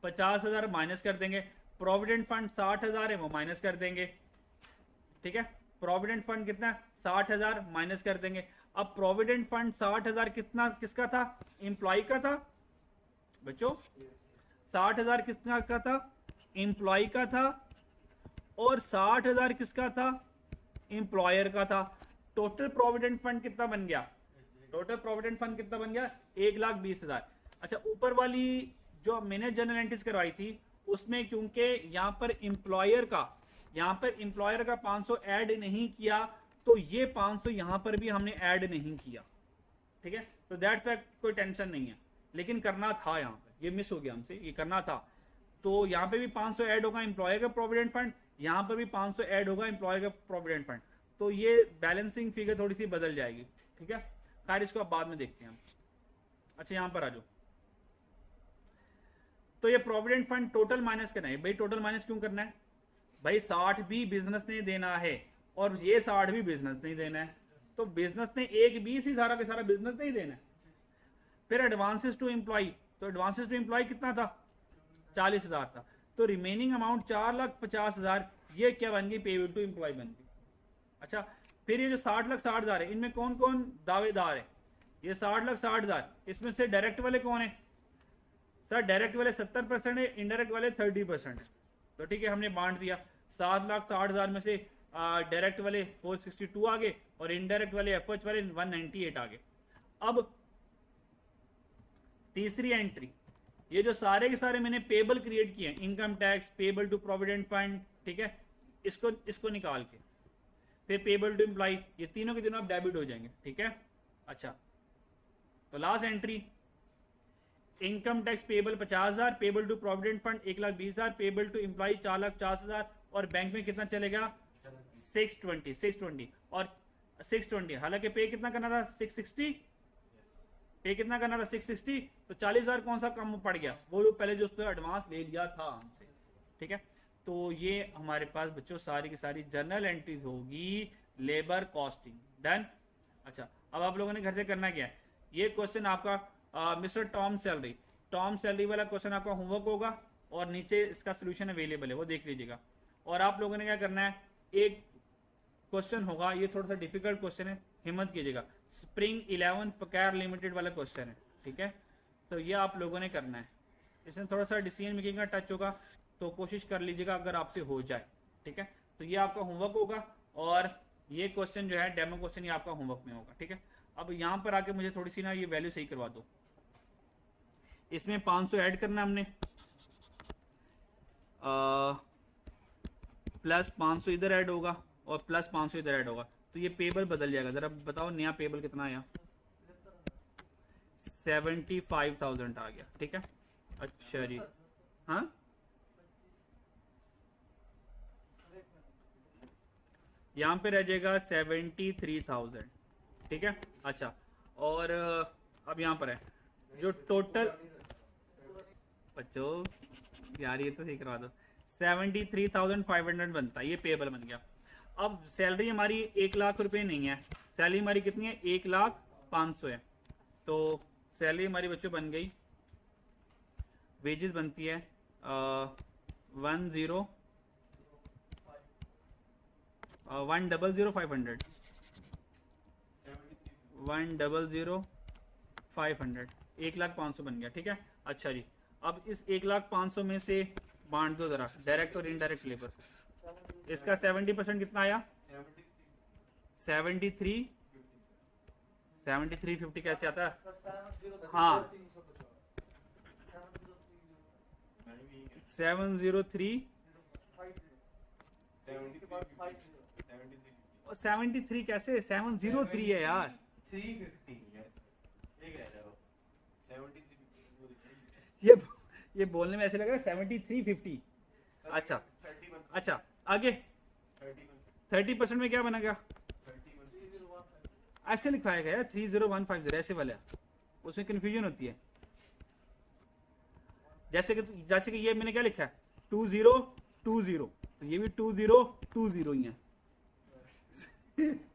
50,000 माइनस कर देंगे। प्रोविडेंट फंड 60,000 है वो माइनस कर देंगे। ठीक है, प्रोविडेंट फंड कितना? 60,000 माइनस कर देंगे। अब प्रोविडेंट फंड 60,000 कितना किसका था? एम्प्लॉय का था बच्चों। 60,000 किसका का था? एम्प्लॉय का था और 60,000 किसका था, एम्प्लॉयर का था। टोटल प्रोविडेंट फंड कितना बन गया, टोटल प्रोविडेंट फंड कितना बन गया, 1,20,000। अच्छा, ऊपर वाली जो मैंने जनरल एंट्रीज करवाई थी उसमें क्योंकि यहाँ पर एम्प्लॉयर का 500 ऐड नहीं किया, तो ये 500 यहाँ पर भी हमने ऐड नहीं किया, ठीक है। तो दैट्स वाई कोई टेंशन नहीं है, लेकिन करना था, यहाँ पर ये मिस हो गया हमसे, ये करना था। तो यहाँ पे भी 500 ऐड होगा एम्प्लॉयर का प्रोविडेंट फंड, यहाँ पर भी 500 ऐड होगा एम्प्लॉयर का प्रोविडेंट फंड, तो ये बैलेंसिंग फिगर थोड़ी सी बदल जाएगी, ठीक है। खैर इसको अब बाद में देखते हैं हम। अच्छा, यहाँ पर आ जाओ। तो ये प्रोविडेंट फंड टोटल माइनस करना है भाई। टोटल माइनस क्यों करना है भाई, 60 भी बिजनेस ने देना है और ये 60 भी बिजनेस ने देना है, तो बिजनेस ने 1,20 ही सारा का सारा बिजनेस ने ही देना है। फिर एडवांसेस टू एम्प्लॉय, तो एडवांसेस टू एम्प्लॉय कितना था, 40,000 था, तो रिमेनिंग अमाउंट 4,50,000 ये क्या बन गई, पेबल टू एम्प्लॉय बन गई। अच्छा, फिर ये जो 60,60,000 है, इनमें कौन कौन दावेदार है, ये 60,60,000, इसमें से डायरेक्ट वाले कौन है सर, डायरेक्ट वाले 70% है, इनडायरेक्ट वाले 30% है। तो ठीक है, हमने बांट दिया, 7,60,000 में से डायरेक्ट वाले 462 आ गए और इनडायरेक्ट वाले एफएच वाले 198 आ गए। अब तीसरी एंट्री, ये जो सारे के सारे मैंने पेबल क्रिएट किए, income tax, payable to provident fund, ठीक है, इसको निकाल के फिर पेबल टू एम्प्लॉय, ये तीनों के तीनों अब डेबिट हो जाएंगे, ठीक है। अच्छा, तो last entry, income tax payable 50,000, payable to provident fund 1,20,000, payable to employ 4,50,000 और बैंक में कितना चलेगा 620 और 620, हालांकि पे कितना करना था 660, पे कितना करना था 660, तो 40,000 कौन सा कम पड़ गया, वो जो पहले जो उसने एडवांस ले लिया था हमसे, ठीक है। तो ये हमारे पास बच्चों सारी की सारी जर्नल एंट्रीज होगी लेबर कॉस्टिंग, डन। अच्छा, अब आप लोगों ने घर से करना क्या है, ये क्वेश्चन आपका मिस्टर टॉम सैलरी वाला क्वेश्चन आपका होमवर्क होगा और नीचे इसका सोल्यूशन अवेलेबल है, वो देख लीजिएगा। और आप लोगों ने क्या करना है, एक क्वेश्चन होगा, ये थोड़ा सा डिफिकल्ट क्वेश्चन है, हिम्मत कीजिएगा, स्प्रिंग 11 पकैर लिमिटेड वाला क्वेश्चन है, ठीक है। तो ये आप लोगों ने करना है, इसमें थोड़ा सा डिसीजन मेकिंग का टच होगा, तो कोशिश कर लीजिएगा अगर आपसे हो जाए, ठीक है। तो ये आपका होमवर्क होगा और ये क्वेश्चन जो है डेमो क्वेश्चन ये आपका होमवर्क में होगा, ठीक है। अब यहाँ पर आके मुझे थोड़ी सी ना ये वैल्यू सही करवा दो, इसमें 500 ऐड करना हमने, प्लस 500 इधर ऐड होगा और प्लस 500 इधर ऐड होगा, तो ये पेबल बदल जाएगा। जरा बताओ नया पेबल कितना आया, 75,000 आ गया, ठीक है। अच्छा जी, हाँ यहाँ पे रह जाएगा 73,000, ठीक है। अच्छा, और अब यहाँ पर है जो टोटल बच्चों, यार ये तो सही करवा दो, 73,500 बनता है, ये पेबल बन गया। अब सैलरी हमारी 1,00,000 रुपये नहीं है, सैलरी हमारी कितनी है 1,05,000 है, तो सैलरी हमारी बच्चों बन गई, वेजेस बनती है 1,00,500 1,05,000 बन गया, ठीक है। अच्छा जी, अब इस 1,05,000 में से बांट दो जरा डायरेक्ट और इनडायरेक्ट लेबर, इसका 70% कितना आया 73,50 कैसे आता है, हाँ 703 और 73 कैसे 703 है यार, 350 ये बोलने में ऐसे लग रहा है 73,50। अच्छा अच्छा, आगे 30% में क्या बना गया, ऐसे लिखवाया गया 30,150 ऐसे वाला, उसमें कंफ्यूजन होती है। जैसे कि ये मैंने क्या लिखा है 2020, तो ये भी 2020 ही है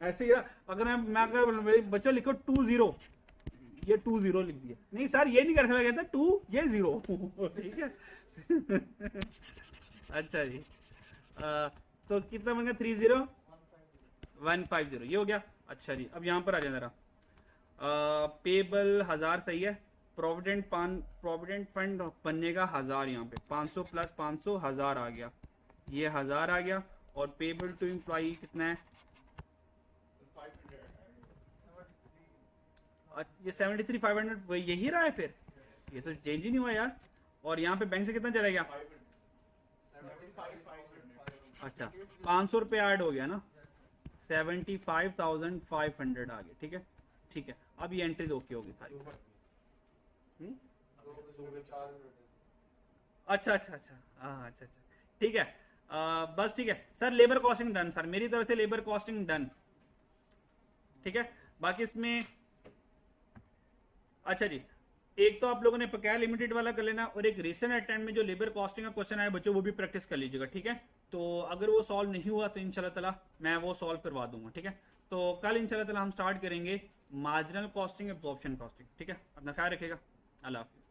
ऐसे ही। अगर मैं अगर बच्चा लिखो 20, ये 20 लिख दिया, नहीं सर ये नहीं कर सकता, कहता 2 ये 0 ठीक है अच्छा जी, तो कितना बन गया 30,150, ये हो गया। अच्छा जी, अब यहाँ पर आ जाए जरा, पेबल 1000 सही है, प्रोविडेंट फंड बनेगा 1000, यहाँ पे 500 प्लस 500 1000 आ गया, ये 1000 आ गया। और पेबल टू एम्प्लॉई कितना है? ये 73,500 यही रहा है फिर, ये तो चेंज ही नहीं हुआ यार। और यहाँ पे बैंक से कितना चला गया? अच्छा 500 रुपये ऐड हो गया ना, 75,500 आ गया। ठीक है ठीक है, अब ये एंट्री ओके होगी सारी। अच्छा अच्छा अच्छा हाँ अच्छा अच्छा ठीक है। बस ठीक है sir, labour costing done sir, मेरी तरफ से लेबर कॉस्टिंग डन। ठीक है बाकी इसमें अच्छा जी, एक तो आप लोगों ने बकाया लिमिटेड वाला कर लेना, और एक रिसेंट अटेम्प्ट में जो लेबर कॉस्टिंग का क्वेश्चन आया बच्चों, वो भी प्रैक्टिस कर लीजिएगा। ठीक है, तो अगर वो सॉल्व नहीं हुआ तो इंशाल्लाह ताला मैं वो सॉल्व करवा दूंगा। ठीक है, तो कल इंशाल्लाह ताला हम स्टार्ट करेंगे मार्जिनल कॉस्टिंग, एब्जॉर्प्शन कॉस्टिंग। ठीक है, अपना ख्याल रखिएगा, अल्लाह हाफिज़।